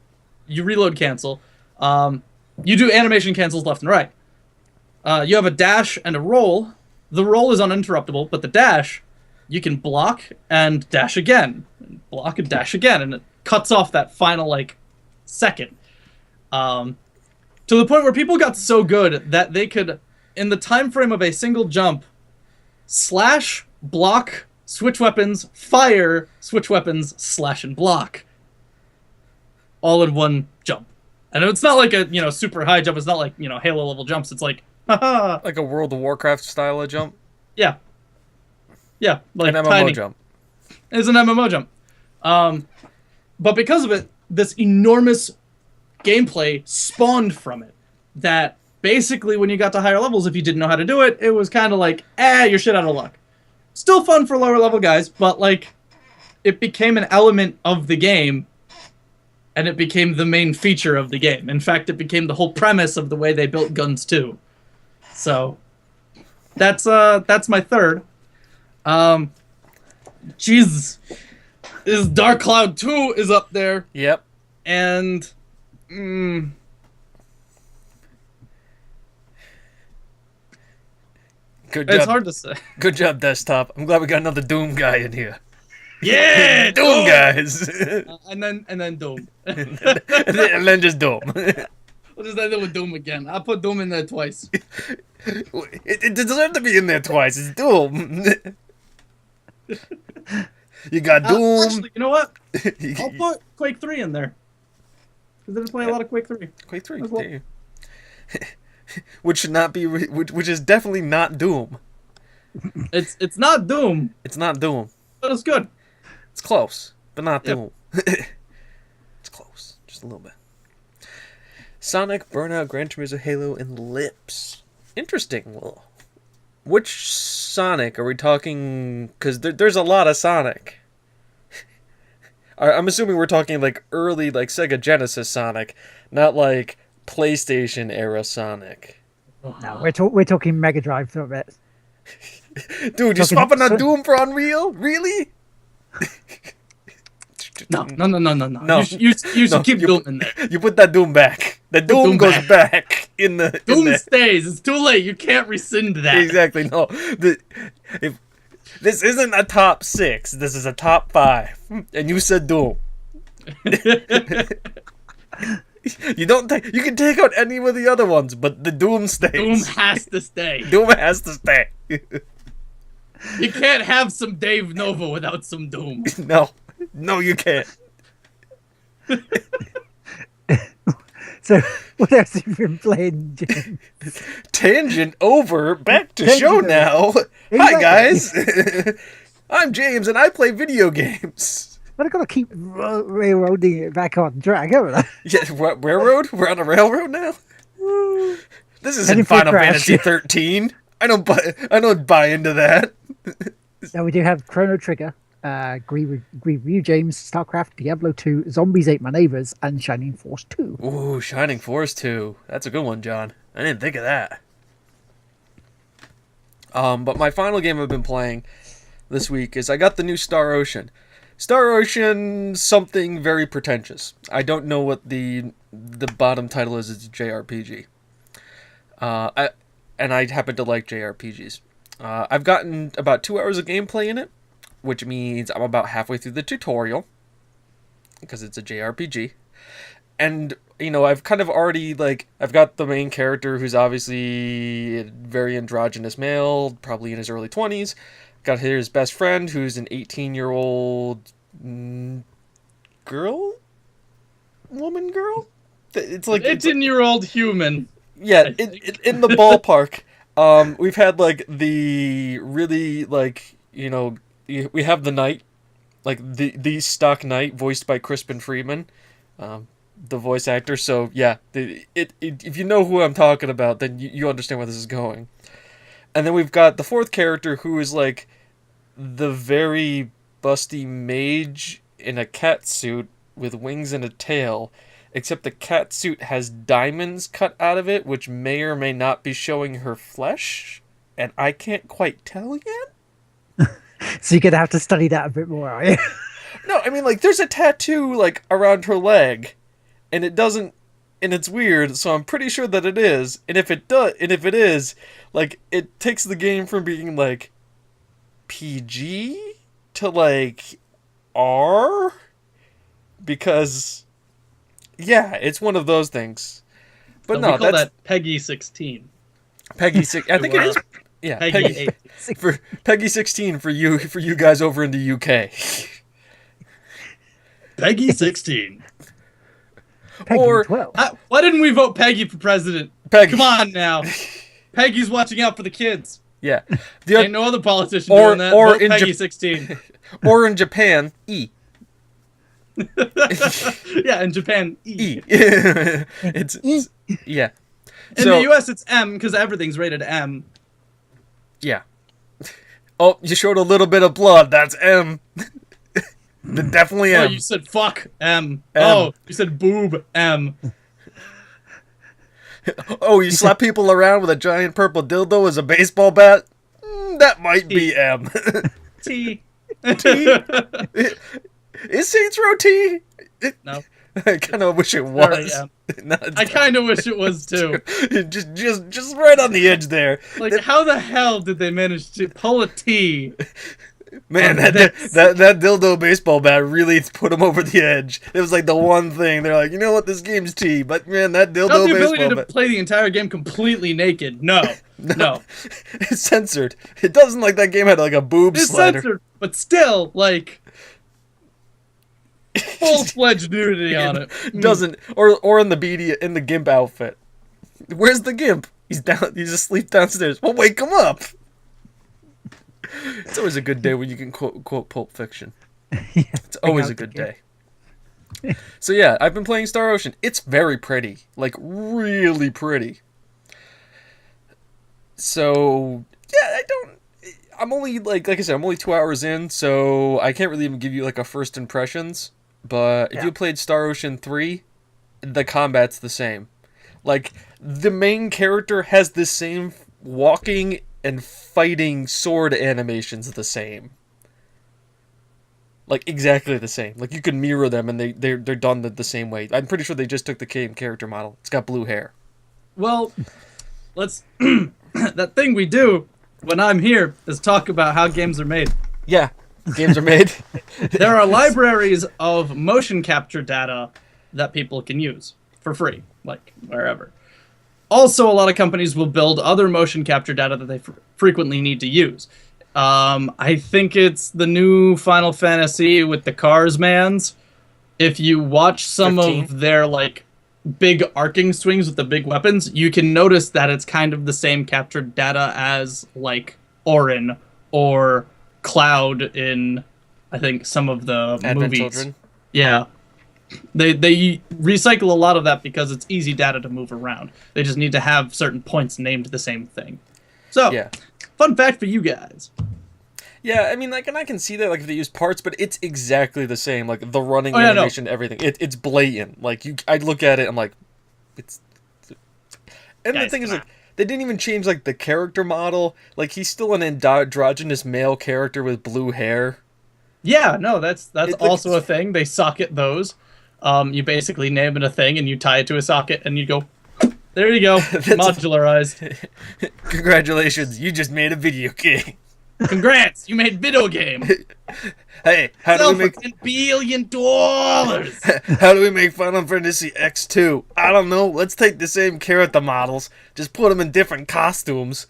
You reload cancel. You do animation cancels left and right. You have a dash and a roll. The roll is uninterruptible, but the dash, you can block and dash again. Block and dash again, and it cuts off that final, second. To the point where people got so good that they could, in the time frame of a single jump, slash, block, switch weapons, fire, switch weapons, slash, and block. All in one jump. And it's not like a, super high jump. It's not like, Halo level jumps. It's like, haha. Like a World of Warcraft style of jump? Yeah. Yeah. Like an MMO tiny. jump. It's an MMO jump. But because of it, this enormous gameplay spawned from it. That basically when you got to higher levels, if you didn't know how to do it, it was kind of like, you're shit out of luck. Still fun for lower level guys, but it became an element of the game, and it became the main feature of the game. In fact, it became the whole premise of the way they built Guns 2. So that's my third. Jesus, is Dark Cloud 2 is up there. Yep. And Good job. it's hard to say. Good job, Desktop. I'm glad we got another Doom guy in here. Yeah, Doom guys. and then Doom. and then just Doom. We'll just end it with Doom again. I put Doom in there twice. It deserves to be in there twice. It's Doom. You got Doom. Actually, you know what? I'll put Quake 3 in there. Because I didn't play a lot of Quake 3. Quake 3. Well. Damn. Which should not be. Which is definitely not Doom. It's not Doom, It's not Doom. but it's good. It's close, but not Yep. Doom. It's close, just a little bit. Sonic, Burnout, Gran Turismo, Halo, and Lips. Interesting. Well, which Sonic are we talking? Because there's a lot of Sonic. I'm assuming we're talking early Sega Genesis Sonic, not PlayStation era Sonic. No, we're talking Mega Drive for a bit. Dude, you're Talking- swapping out Doom for Unreal? Really? No. No. You should No, keep you Doom put- in there. You put that Doom back. The Doom Doom goes back in the. in Doom the- stays. It's too late. You can't rescind that. Exactly. No. If this isn't a top 6, this is a top 5, and you said Doom. You don't. You can take out any of the other ones, but the Doom stays. Doom has to stay. Doom has to stay. You can't have some Dave Nova without some Doom. No, you can't. So, what else have you been playing, Jim? Tangent over. Back to Tangent show over. now. Hi Exactly. guys. I'm James, and I play video games. But I've got to keep railroading it back on track, haven't I? Yeah, what, railroad? We're on a railroad now. This isn't Heading for a Final crash. Fantasy 13. I don't buy into that. So we do have Chrono Trigger, Review James, StarCraft, Diablo 2, Zombies Ate My Neighbors, and Shining Force 2. Ooh, Shining Force 2. That's a good one, John. I didn't think of that. But my final game I've been playing this week is I got the new Star Ocean. Star Ocean, something very pretentious. I don't know what the bottom title is. It's a JRPG. I happen to like JRPGs. I've gotten about 2 hours of gameplay in it, which means I'm about halfway through the tutorial, because it's a JRPG. And, I've kind of already, I've got the main character who's obviously a very androgynous male, probably in his early 20s. Got his best friend, who's an 18-year-old girl? It's like 18-year-old human. Yeah, in the ballpark. We've had, the really, we have the knight, the stock knight, voiced by Crispin Freeman, the voice actor. So, yeah, if you know who I'm talking about, then you understand where this is going. And then we've got the fourth character, who is, the very busty mage in a cat suit with wings and a tail, except the cat suit has diamonds cut out of it, which may or may not be showing her flesh, and I can't quite tell yet. So you're going to have to study that a bit more, are you? No, I mean, there's a tattoo, around her leg, and it doesn't, and it's weird, so I'm pretty sure that it is, and if it is, it takes the game from being, PG to, R? Because, yeah, it's one of those things. But So no, we call that's that Peggy 16. Peggy 6. I think it is. Yeah, Peggy 8. for Peggy 16 for you guys over in the UK. Peggy 16. Peggy Or- 12. Why didn't we vote Peggy for president? Peggy. Come on now. Peggy's watching out for the kids. Yeah. Ain't no other politician Or- doing that. or Vote in Peggy Jap- 16. Or in Japan, E. Yeah, in Japan, E. E. it's yeah. In the US, it's M because everything's rated M. Yeah. Oh, you showed a little bit of blood. That's M. Definitely Oh, M. you said fuck M. Oh, you said boob M. Oh, you slap people around with a giant purple dildo as a baseball bat? That might be M. T. Is Saints Row T? No. I kind of wish it Sorry, was. M. No, it's I kind of wish it was too. just right on the edge there. Like, how the hell did they manage to pull a T? Man, Oh, that that's- dildo baseball bat really put him over the edge. It was the one thing. They're like, you know what, this game's T, but man, that dildo Not the ability baseball to bat. play the entire game completely naked. No. No. It's censored. It doesn't that game had a boob It's slider. censored, but still, full-fledged nudity on it. Doesn't or in the gimp outfit. Where's the gimp? He's asleep downstairs. Well, wake him up. It's always a good day when you can quote Pulp Fiction. It's always a good day. So yeah, I've been playing Star Ocean. It's very pretty, really pretty. So yeah, I'm only like I said, I'm only 2 hours in, so I can't really even give you a first impressions. But if you played Star Ocean 3, the combat's the same. The main character has the same walking and fighting sword animations the same. Exactly the same. You can mirror them and they're done the same way. I'm pretty sure they just took the same character model. It's got blue hair. Well, let's... that thing we do when I'm here is talk about how games are made. Yeah, games are made. There are libraries of motion capture data that people can use for free, wherever. Also, a lot of companies will build other motion capture data that they frequently need to use. I think it's the new Final Fantasy with the Cars Mans. If you watch some 15? of their big arcing swings with the big weapons, you can notice that it's kind of the same captured data as Orin or Cloud in, I think, some of the Advent movies. Children. Yeah. They recycle a lot of that because it's easy data to move around. They just need to have certain points named the same thing. So, Yeah. fun fact for you guys. Yeah, I mean, like, and I can see that, like, if they use parts, but it's exactly the same. Like, the running Oh, yeah, no. animation, everything. It's blatant. Like, I look at it, I'm like, it's. And the Guys, thing is, come like, they didn't even change, like, the character model. Like, he's still an androgynous male character with blue hair. Yeah, no, that's Like, also a thing. They socket those. You basically name it a thing, and you tie it to a socket, and you go, there you go, modularized. Congratulations, you just made a video game. Congrats, you made video game. Hey, how do Sell we for make $10 billion. how do we make Final Fantasy X2? I don't know. Let's take the same character models, just put them in different costumes,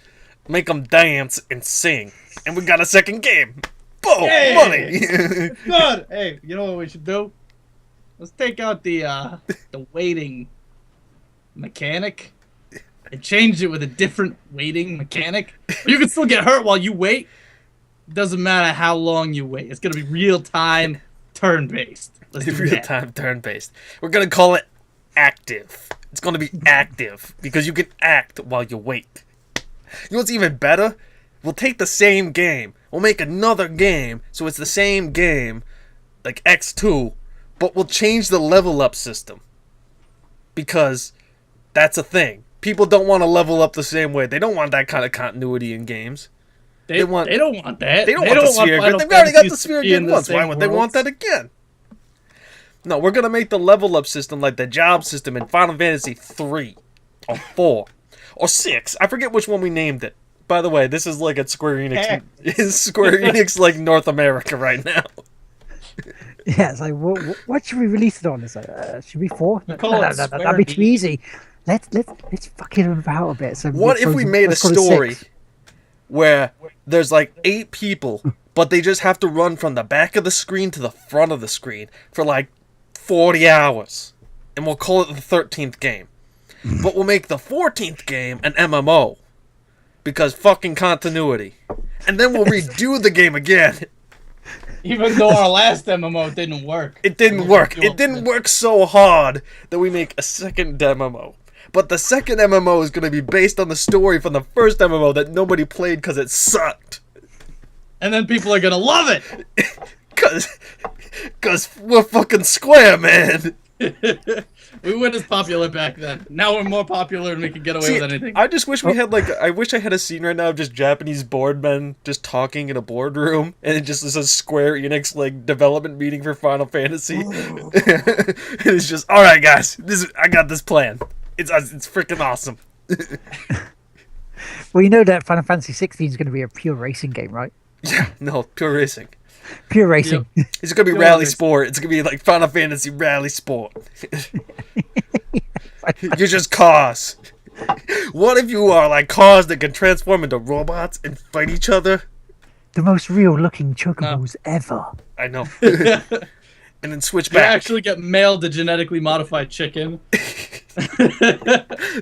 make them dance and sing, and we got a second game. Boom, Hey! money. Good. Hey, you know what we should do? Let's take out the waiting mechanic and change it with a different waiting mechanic. You can still get hurt while you wait. Doesn't matter how long you wait. It's gonna be real time, turn based. Let's do Real that. time turn based. We're gonna call it active. It's gonna be active because you can act while you wait. You know what's even better? We'll take the same game. We'll make another game so it's the same game, like X2, but we'll change the level up system. Because that's a thing. People don't want to level up the same way. They don't want that kind of continuity in games. They They don't want that. They don't want the sphere grid. Final They've already got the Fantasies sphere to be in grid the once. Why same would they want worlds. that again? No, we're gonna make the level up system like the job system in Final Fantasy 3 or 4 or 6. I forget which one we named it. By the way, this is like at Square Enix. Is Square Enix like North America right now? Yeah, it's like, what should we release it on? It's like, should we 4? No, call it that'd be too Square easy. Let's fuck it about a bit. So What if we made a let's call it story 6. where there's like 8 people, but they just have to run from the back of the screen to the front of the screen for like 40 hours, and we'll call it the 13th game. But we'll make the 14th game an MMO because fucking continuity, and then we'll redo the game again. Even though our last MMO didn't work. It didn't work. It didn't work so hard that we make a second MMO. But the second MMO is going to be based on the story from the first MMO that nobody played because it sucked. And then people are gonna love it. Cause we're fucking Square, man. We weren't as popular back then. Now we're more popular and we can get away See, with anything. I just wish we had like I wish I had a scene right now of just Japanese board men just talking in a boardroom, and it just is a Square Enix like development meeting for Final Fantasy. And it's just, all right, guys, I got this plan. It's freaking awesome. Well, you know that Final Fantasy 16 is going to be a pure racing game, right? Yeah, no, pure racing. Pure racing. It's gonna be Pure Rally racing. Sport. It's gonna be like Final Fantasy Rally Sport. You're just cars. What if you are like cars that can transform into robots and fight each other? The most real-looking chocobos ever. I know. And then switch You back. actually get mailed a genetically modified chicken.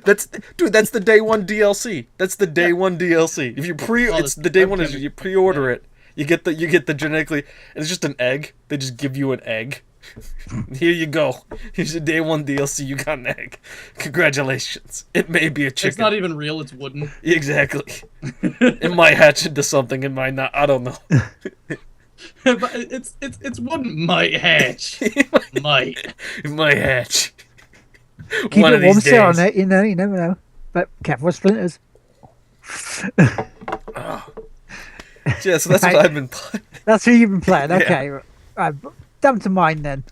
That's the day one DLC. That's the day one DLC. If you it's the day one is you pre-order it. You get the genetically, and it's just an egg. They just give you an egg. Here you go. Here's your day one DLC. You got an egg. Congratulations. It may be a chicken. It's not even real, it's wooden. Exactly. It might hatch into something. It might not. I don't know. But it's wooden. Might hatch. Might. It might hatch. Keep One it of warm these still on days. it, you never know. But careful with splinters. Yeah, so that's what I've been playing. That's who you've been playing. Okay, down to mine then.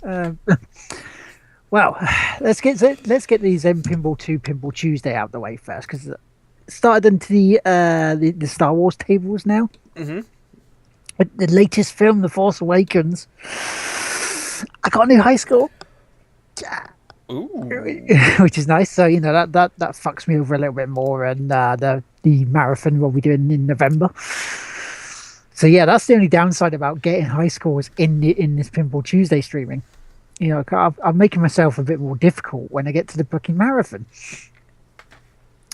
Well, let's get these Pinball 2 Pinball Tuesday out of the way first, because it started into the Star Wars tables now. Mhm. The latest film, The Force Awakens. I got a new high score. Ooh. Which is nice. So that fucks me over a little bit more, and the marathon we'll be doing in November. So yeah, that's the only downside about getting high scores in this Pinball Tuesday streaming. I'm making myself a bit more difficult when I get to the booking marathon.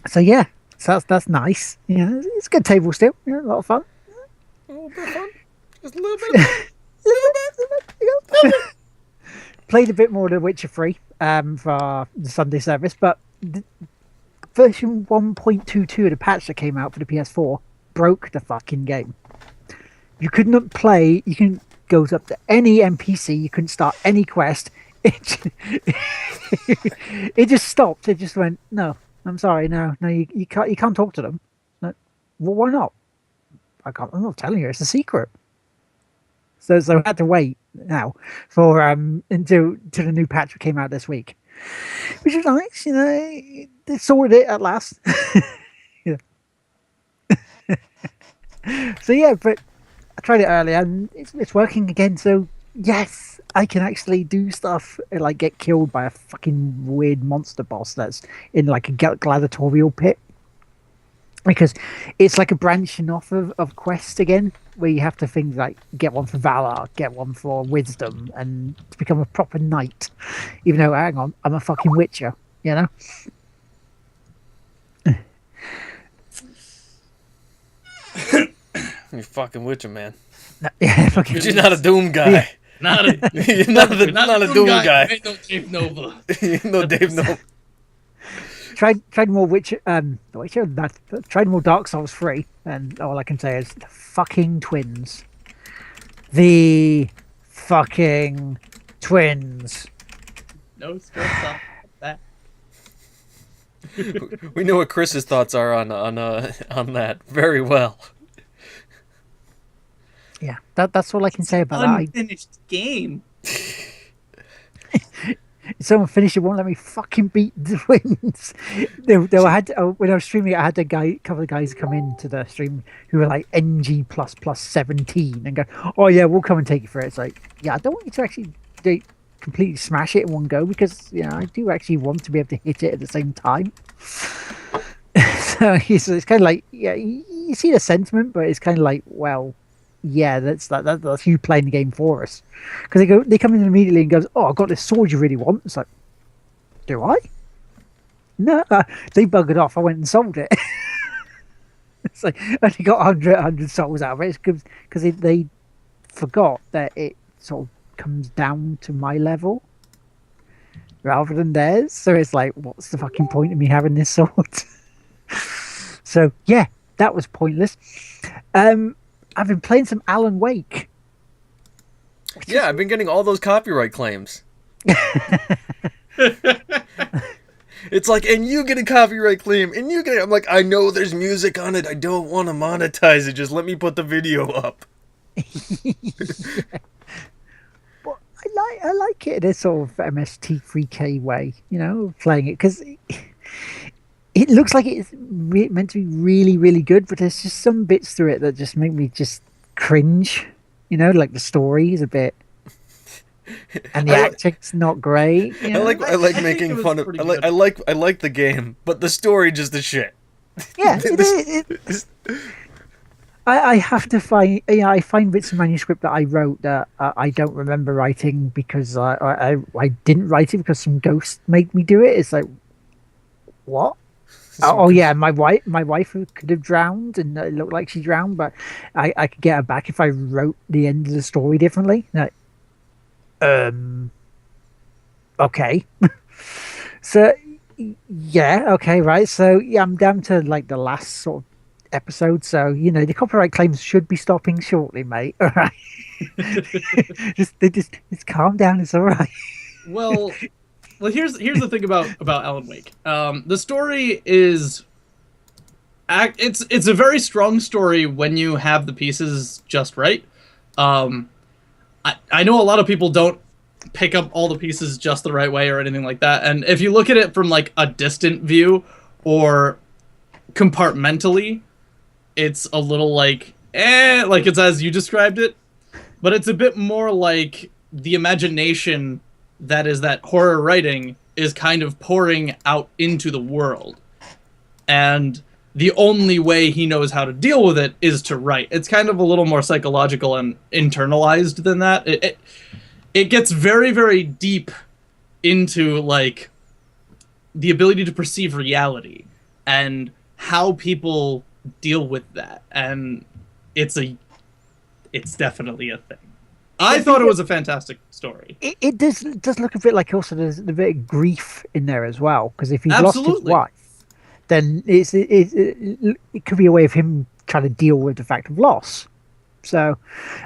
So yeah, so that's nice. Yeah, it's a good table still. Yeah, a lot of fun. A little bit of fun. Just a little bit of fun. Played a bit more of The Witcher 3 for the Sunday service, but version 1.22 of the patch that came out for the PS4 broke the fucking game. You couldn't play. You can go up to any NPC. You couldn't start any quest. It just stopped. It just went, no, I'm sorry, no, you can't talk to them. No, well, why not? I'm not telling you. It's a secret. So I had to wait now for until the new patch came out this week, which was nice. They sorted it at last. Yeah. So yeah, but I tried it earlier and it's working again. So yes, I can actually do stuff like get killed by a fucking weird monster boss that's in like a gladiatorial pit. Because it's like a branching off of quest again, where you have to things like get one for valor, get one for wisdom, and to become a proper knight. Even though, hang on, I'm a fucking witcher, you know? You fucking witcher, man. Yeah, fucking. You're not a Doom guy. Not a You're not a Doom guy. Ain't no Dave Nova. No Dave Nova. Tried more Witcher, tried more Dark Souls 3, and all I can say is the fucking twins. The fucking twins. No stress on that. We know what Chris's thoughts are on that very well. Yeah, that's all I can say about that. Unfinished game. Someone finished it, won't let me fucking beat the twins. When I was streaming, I had a couple of guys come into the stream who were like NG ++ 17 and go, "Oh yeah, we'll come and take you for it." It's like, yeah, I don't want you to actually completely smash it in one go because I do actually want to be able to hit it at the same time. So it's kind of like, yeah, you see the sentiment, but it's kind of like, well, yeah, that's you playing the game for us, because they come in immediately and goes, "Oh, I've got this sword you really want." It's like, do I? No, they buggered off. I went and sold it. It's like I only got 100 souls out of it because they forgot that it sort of comes down to my level rather than theirs. So it's like, what's the fucking point of me having this sword? So yeah, that was pointless. I've been playing some Alan Wake. Yeah, I've been getting all those copyright claims. It's like, and you get a copyright claim, and you get it. I'm like, I know there's music on it. I don't want to monetize it. Just let me put the video up. Yeah. But I like it in a sort of MST3K way, playing it, because it looks like it's meant to be really, really good, but there's just some bits through it that just make me just cringe. Like the story is a bit, and the acting's not great. I like making fun of. I like the game, but the story just is shit. Yeah, it is. I have to find. I find bits of manuscript that I wrote that I don't remember writing because I didn't write it because some ghost made me do it. It's like, what? Oh yeah, my wife could have drowned, and it looked like she drowned, but I could get her back if I wrote the end of the story differently. Like, okay. So yeah, okay, right. So yeah, I'm down to like the last sort of episode. So the copyright claims should be stopping shortly, mate. All right. just calm down. It's all right. Well, here's the thing about Alan Wake. The story is, it's a very strong story when you have the pieces just right. I know a lot of people don't pick up all the pieces just the right way or anything like that. And if you look at it from like a distant view or compartmentally, it's a little like it's as you described it. But it's a bit more like the imagination that horror writing is kind of pouring out into the world. And the only way he knows how to deal with it is to write. It's kind of a little more psychological and internalized than that. It gets very, very deep into like the ability to perceive reality and how people deal with that. And it's definitely a thing. I thought it was a fantastic story. It does look a bit like also there's a bit of grief in there as well, because if he lost his wife, then it could be a way of him trying to deal with the fact of loss. So,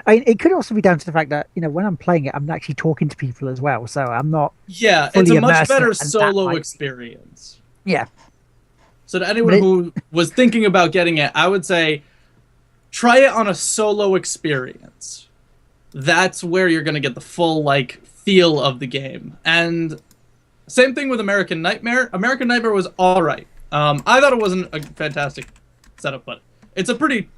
I mean, it could also be down to the fact that when I'm playing it, I'm actually talking to people as well. So I'm not. Yeah, fully it's a much immersed better and that solo might- experience. Yeah, So to anyone But it- who was thinking about getting it, I would say try it on a solo experience. That's where you're going to get the full feel of the game. And same thing with American Nightmare. American Nightmare was all right. I thought it wasn't a fantastic setup, but it's a pretty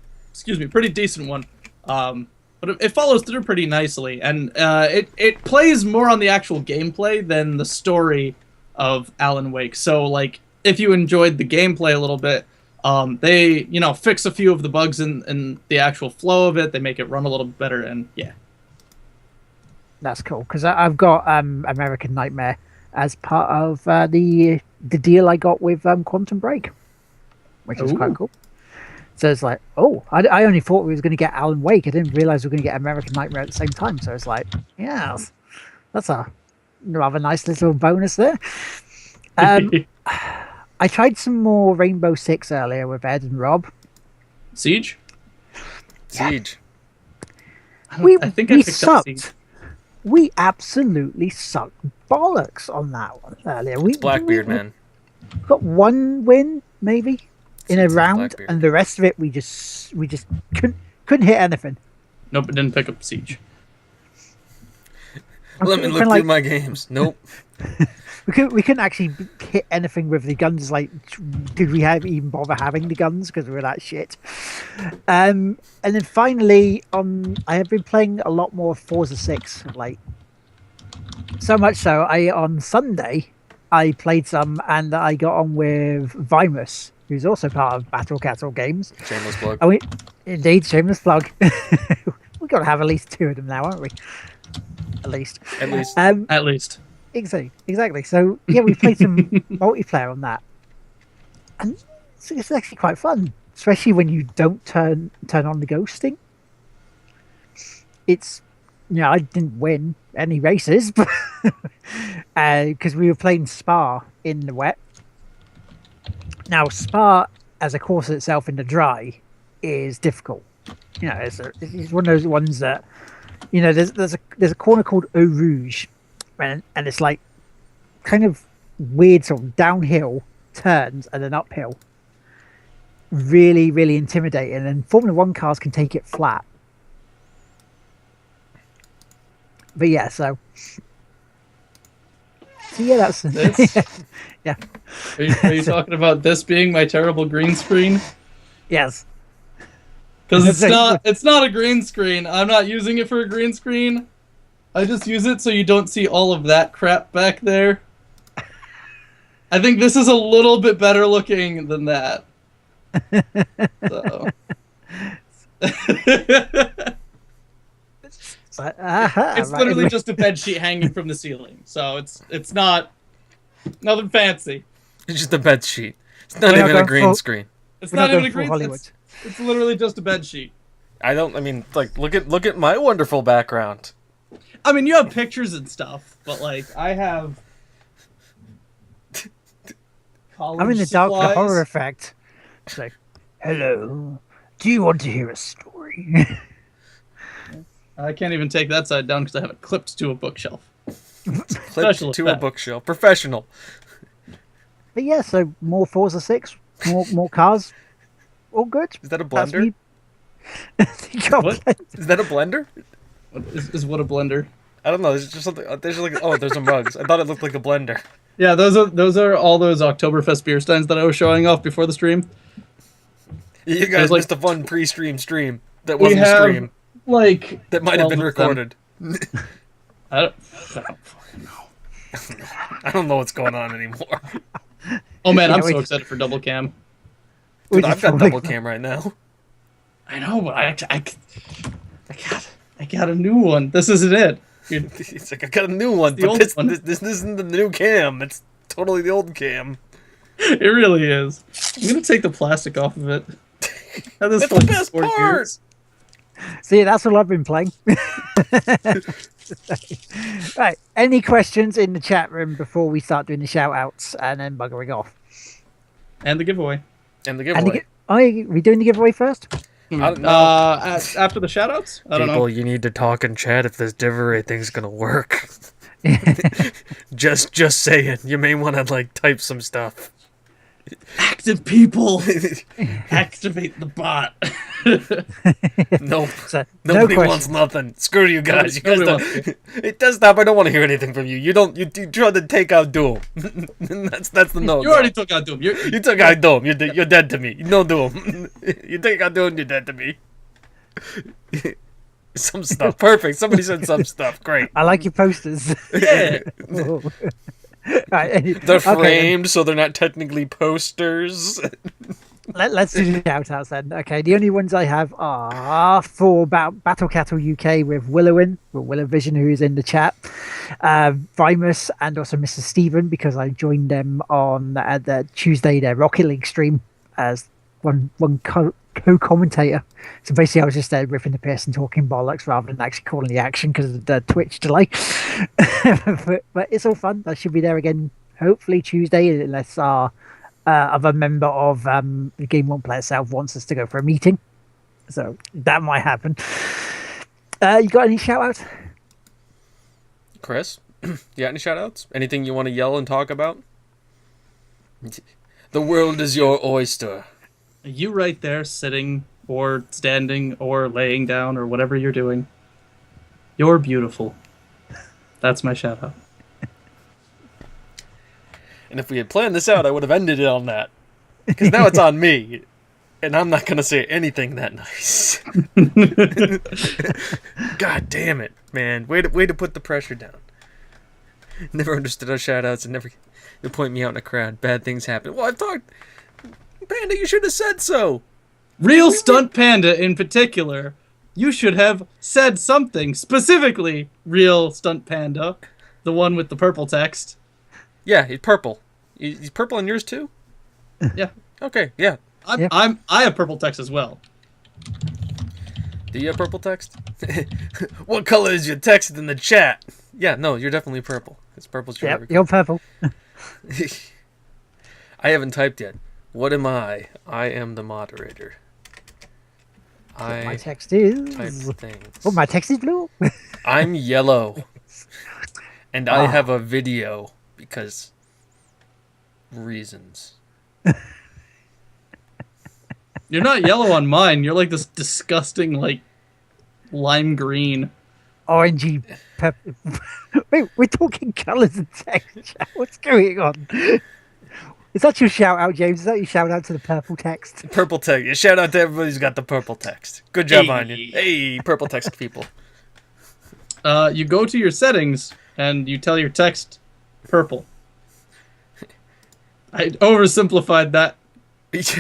decent one. But it follows through pretty nicely, and it plays more on the actual gameplay than the story of Alan Wake. So if you enjoyed the gameplay a little bit, they fix a few of the bugs in the actual flow of it. They make it run a little bit better, and yeah. that's cool because I've got American Nightmare as part of the deal I got with Quantum Break, which is quite Ooh. cool. So it's like, I only thought we was going to get Alan Wake. I didn't realize we were going to get American Nightmare at the same time. So it's like, yes, that's a rather nice little bonus there. I tried some more Rainbow Six earlier with Ed and Rob. Siege? Siege. I think I we picked up Siege. sucked. We absolutely sucked bollocks on that one earlier. Blackbeard, we man. got one win maybe in a It's round, Blackbeard. and the rest of it we just couldn't hit anything. Nope, it didn't pick up Siege. Let me Kinda look like- through my games. Nope. We couldn't actually hit anything with the guns. Did we even bother having the guns because we were that shit? And then finally, I have been playing a lot more Forza 6 of late. So much so, on Sunday I played some, and I got on with Vimus, who's also part of Battle Cattle Games. Shameless plug. And indeed, shameless plug. We've got to have at least two of them now, aren't we? At least. At least. At least. Exactly. So yeah, we played some multiplayer on that, and it's actually quite fun, especially when you don't turn on the ghosting. It's I didn't win any races, but because we were playing Spa in the wet. Now Spa as a course itself in the dry is difficult. It's one of those ones that there's a corner called Eau Rouge. And it's kind of weird sort of downhill turns and then uphill. Really, really intimidating. And Formula One cars can take it flat. But yeah, so yeah, that's This? yeah. Are you talking about this being my terrible green screen? Yes. Because it's not a green screen. I'm not using it for a green screen. I just use it so you don't see all of that crap back there. I think this is a little bit better looking than that. So. It's literally just a bed sheet hanging from the ceiling. So it's not nothing fancy. It's just a bed sheet. It's not We're not even a going green full- screen. It's We're not not even a going full green. Hollywood. It's literally just a bed sheet. Look at my wonderful background. I mean, you have pictures and stuff, but I have. I'm in the dark, the horror effect. It's like, hello. Do you want to hear a story? I can't even take that side down because I have it clipped to a bookshelf. Clipped Special to a effect. bookshelf. Professional. But yeah, so more Forza 6, more cars, all good. Is that a That's blender? me. God, What? Is that a blender? What is what a blender? I don't know. There's just something. There's there's some rugs. I thought it looked like a blender. Yeah, those are all those Oktoberfest beer steins that I was showing off before the stream. You guys There's, missed a fun pre-stream stream that We wasn't a have stream. That might have 12 been of them. recorded. I don't fucking know. I don't know what's going on anymore. Oh man, Yeah, I'm so we- excited for double cam. Dude, We I've just got probably- double cam right now. I know, but I got a new one. This isn't it. Dude, It's like I got a new one, the but old this, one. this isn't the new cam. It's totally the old cam. it really is. I'm gonna take the plastic off of it. Had this That's for the best 4 part. years. See, that's all I've been playing. Right. Any questions in the chat room before we start doing the shout outs and then buggering off? And the giveaway. And the And giveaway. are we doing the giveaway first? I don't know. After the shoutouts? I don't People, know. you need to talk in chat if this giveaway thing's gonna work. Just saying. You may want to like type some stuff. Active people, activate the bot. Nope. So, Nobody no wants questions. nothing. Screw you guys. You Nobody guys wants don't. It does stop. I don't want to hear anything from you. You tried to take out Doom. that's the no. You already took out Doom. You took out Doom. You're dead to me. No Doom. You take out Doom. You're dead to me. Some stuff. Perfect. Somebody said some stuff. Great. I like your posters. Yeah. Right, They're okay, framed, so they're not technically posters. let's do the shout outs then. Okay, the only ones I have are for Battle Cattle UK with Willow Vision, who is in the chat, Vimus, and also Mr. Stephen, because I joined them on the Tuesday, their Rocket League stream as one co-commentator. So basically, I was just there ripping the piss and talking bollocks rather than actually calling the action because of the Twitch delay. but it's all fun. I should be there again, hopefully Tuesday, unless our other member of the Game Won't Play Itself wants us to go for a meeting. So that might happen. You got any shout outs? Chris, you got any shout-outs? Anything you want to yell and talk about? The world is your oyster. You right there, sitting or standing or laying down or whatever you're doing. You're beautiful. That's my shout out. And if we had planned this out, I would have ended it on that. Because now it's on me. And I'm not going to say anything that nice. God damn it, man. Way to put the pressure down. Never understood our shout-outs and never... You point me out in a crowd. Bad things happen. Well, I've talked... Panda, you should have said so. Real Stunt Panda in particular, you should have said something. Specifically, Real Stunt Panda, the one with the purple text. Yeah, he's purple. He's purple on yours too? Yeah. Okay, yeah. I have purple text as well. Do you have purple text? What color is your text in the chat? Yeah, no, you're definitely purple. It's purple's your Yep, favorite you're purple. I haven't typed yet. What am I? I am the moderator. My I text type is. things. Oh, my text is blue. I'm yellow. And I have a video because reasons. You're not yellow on mine. You're like this disgusting, like, lime green. Orangey purple. Wait, we're talking colours and text. What's going on? Is that your shout out, James? Is that your shout out to the purple text? Purple text. Shout out to everybody who's got the purple text. Good job on you. Hey, purple text people. You go to your settings and you tell your text purple. I oversimplified that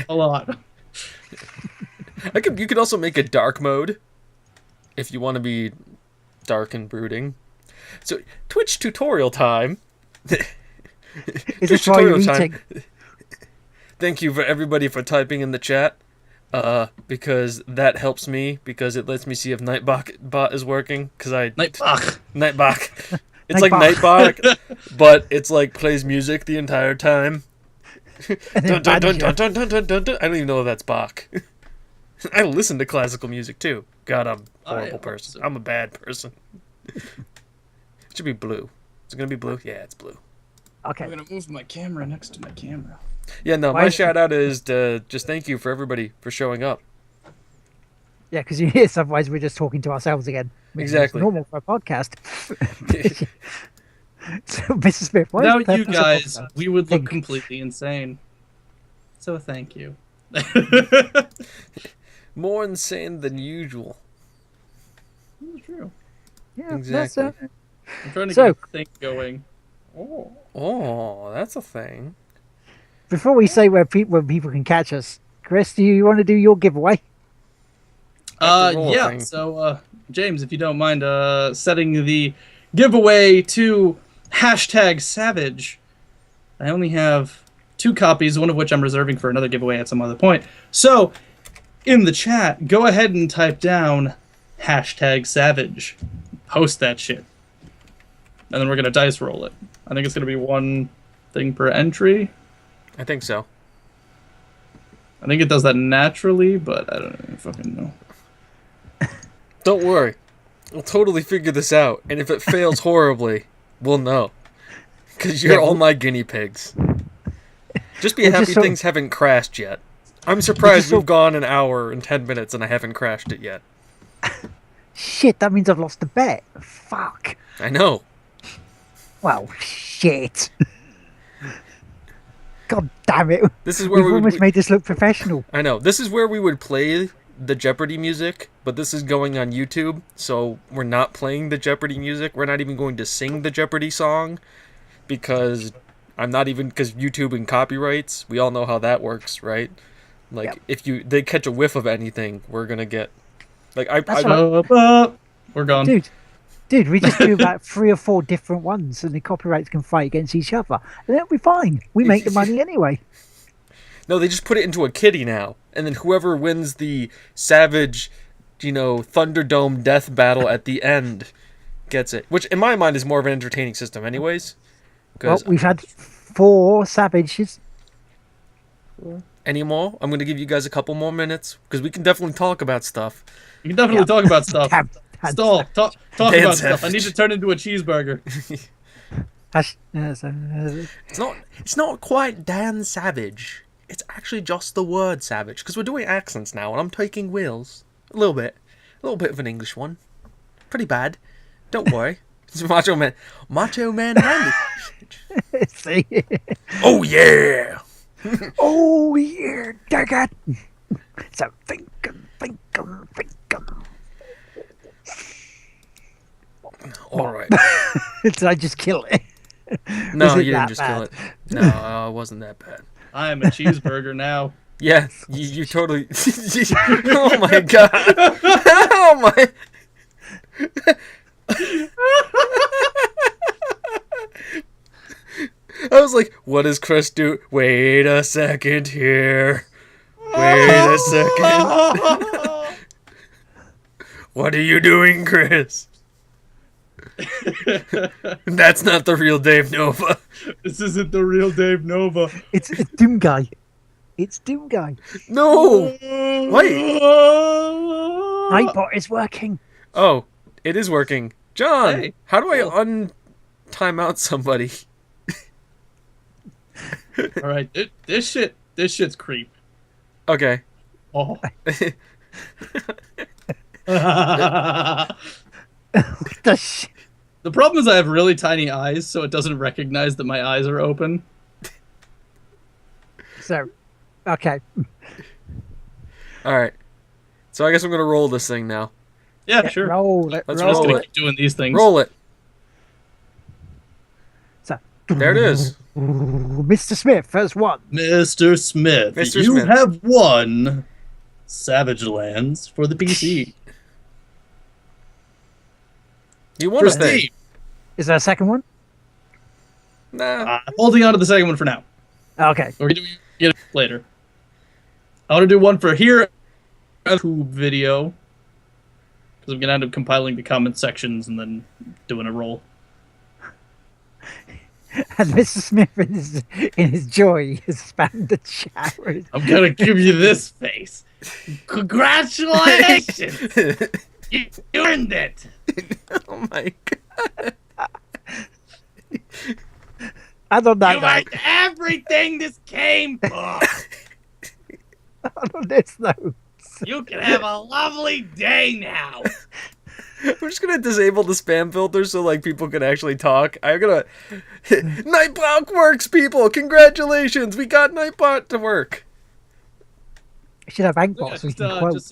a lot. You could also make a dark mode if you want to be dark and brooding. So Twitch tutorial time. Is this why you're eating? Thank you for everybody for typing in the chat. Because that helps me because it lets me see if Nightbot bot is working. Nightbot. It's like Nightbot, but it's like plays music the entire time. Dun, dun, dun, dun, dun, dun, dun, dun, dun. I don't even know if that's Bach. I listen to classical music too. God, I'm a horrible person. I'm a bad person. It should be blue. Is it gonna be blue? Yeah, it's blue. Okay. I'm gonna move my camera next to my camera. Yeah, no, Why my is- shout out is to just thank you for everybody for showing up. Yeah, because yes, otherwise we're just talking to ourselves again. Which is Exactly. normal for a podcast. So, Mrs. Smith, why is Without you purple so guys, popular? we would look Pink. completely insane. So thank you. More insane than usual. True. Yeah, Exactly. That's, I'm trying to So- get a thing going. Oh. Oh, that's a thing. before we say where people can catch us, Chris, do you want to do your giveaway? That's the whole Yeah. thing. So, James, if you don't mind, setting the giveaway to #Savage. I only have 2 copies, one of which I'm reserving for another giveaway at some other point. So, in the chat, go ahead and type down #Savage. Post that shit. And then we're gonna dice roll it. I think it's gonna be 1 thing per entry. I think so. I think it does that naturally, but I don't fucking know. Don't worry. We'll totally figure this out, and if it fails horribly, we'll know. Because you're all my guinea pigs. Just be happy things haven't crashed yet. I'm surprised we've gone an hour and 10 minutes and I haven't crashed it yet. Shit, that means I've lost the bet. Fuck. I know. Well, shit. God damn it. This is where We've almost made this look professional. I know. This is where we would play the Jeopardy music, but this is going on YouTube, so we're not playing the Jeopardy music. We're not even going to sing the Jeopardy song because because YouTube and copyrights, we all know how that works, right? Like, Yep. if they catch a whiff of anything, we're gonna get like We're gone. Dude, we just do about 3 or 4 different ones, and the copyrights can fight against each other, and it'll be fine. We make the money anyway. No, they just put it into a kitty now, and then whoever wins the savage, Thunderdome death battle at the end gets it. Which, in my mind, is more of an entertaining system, anyways. Well, we've had 4 savages. Any more? I'm going to give you guys a couple more minutes, because we can definitely talk about stuff. You can definitely talk about stuff. Damn. Stall. Talk Dan about Savage. stuff. I need to turn into a cheeseburger. It's not quite Dan Savage. It's actually just the word savage, because we're doing accents now, and I'm taking Will's. A little bit of an English one. Pretty bad. Don't worry. It's Macho Man Randy. See? Oh yeah! Oh, yeah, dig it. So, thinking. Alright. Did I just kill it? No, Was it you didn't that just kill bad? it. No, it wasn't that bad. I am a cheeseburger now. Yeah, you totally... Oh my god! Oh my... I was like, what does Chris do? Wait a second here. Wait a second. What are you doing, Chris? That's not the real Dave Nova. This isn't the real Dave Nova. It's Doom Guy. It's Doom Guy. No! Wait. Nightbot is working. Oh, it is working. John, Hey. how do I un-time out somebody? All right, this shit's creep. Okay. Oh. The shit. The problem is I have really tiny eyes, so it doesn't recognize that my eyes are open. So, okay. Alright. So I guess I'm going to roll this thing now. Yeah, sure. Roll it. Let's I'm just roll gonna it. keep doing these things. Roll it. So, There it is. Mr. Smith has won. Mr. Smith, Mr. you Smith. have won Savage Lands for the PC. You won a thing. Prestige. Is there a second one? Nah. I'm holding on to the second one for now. Okay. We're gonna get it later. I want to do one for here, a YouTube video, because I'm gonna end up compiling the comment sections and then doing a roll. And Mr. Smith, in his joy, has spammed the chat. I'm gonna give you this face. Congratulations! You earned it. Oh my god. And on that You note, earned everything this came for. on this note, You can have a lovely day now. I'm just gonna disable the spam filter so like people can actually talk. I'm gonna Nightbot works, people! Congratulations! We got Nightbot to work. I should have bank Yeah, bots we can quote. just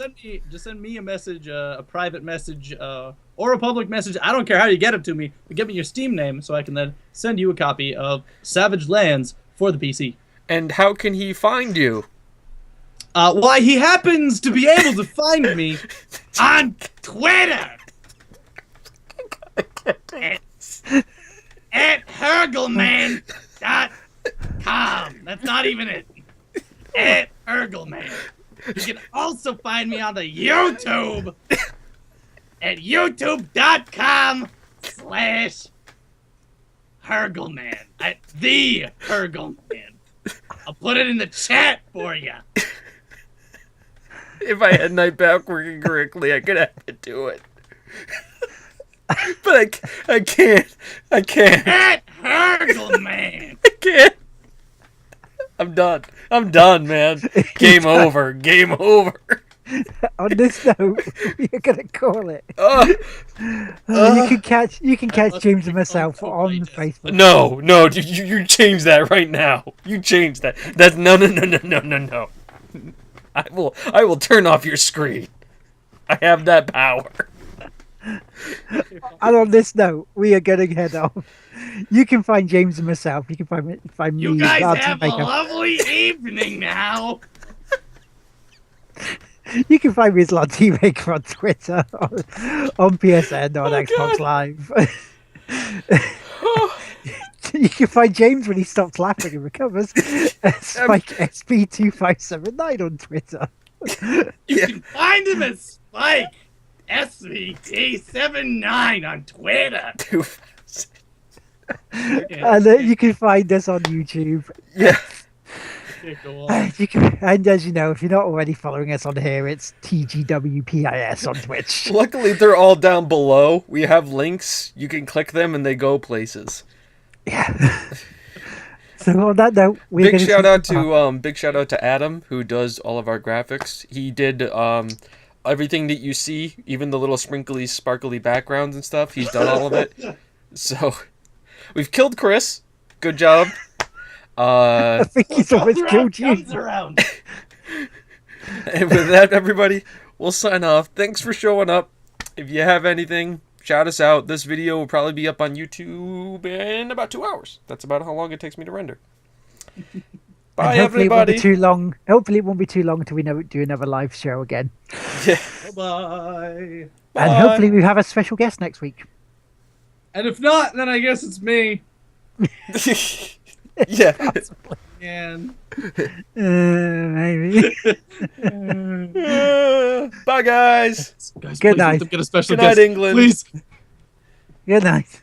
send me a message, a private message, or a public message. I don't care how you get it to me, but give me your Steam name so I can then send you a copy of Savage Lands for the PC. And how can he find you? Why, he happens to be able to find me on Twitter at Hergelman.com. That's not even it. At Hergelman. You can also find me on the YouTube at youtube.com/Hergelman. At the Hergelman. I'll put it in the chat for you. If I had Nightback working correctly, I could have it do it. But I can't. I can't. That hurdle, man. I can't. I'm done. I'm done, man. Game over. Game over. On this note, we're gonna call it. You can catch James and myself on Facebook. No, you change that right now. You change that. That's no. I will turn off your screen. I have that power. And on this note, we are gonna head off. You can find James and myself. You can find me. You guys Lads have a Maker. lovely evening now. You can find me as Lanty Maker on Twitter, on PSN, on Xbox God. Live. You can find James when he stops laughing and recovers. Spike SP2579 on Twitter. You can find him at Spike SVT79 on Twitter. And you can find us on YouTube. Yeah. And as you know, if you're not already following us on here, it's TGWPIS on Twitch. Luckily, they're all down below. We have links. You can click them and they go places. Yeah. So on that note, Big shout out to Adam, who does all of our graphics. He did everything that you see, even the little sparkly backgrounds and stuff. He's done all of it. So we've killed Chris. Good job. I think he's almost killed you. Around. And with that, everybody, we'll sign off. Thanks for showing up. If you have anything, shout us out. This video will probably be up on YouTube in about 2 hours. That's about how long it takes me to render. Bye, Hopefully everybody. it won't be too long. Hopefully it won't be too long until we do another live show again. Yeah. Bye. And hopefully we have a special guest next week. And if not, then I guess it's me. Yeah. And Maybe. Bye, guys. guys, Good please let night. them get a special Good night, guest. England. Please. Good night.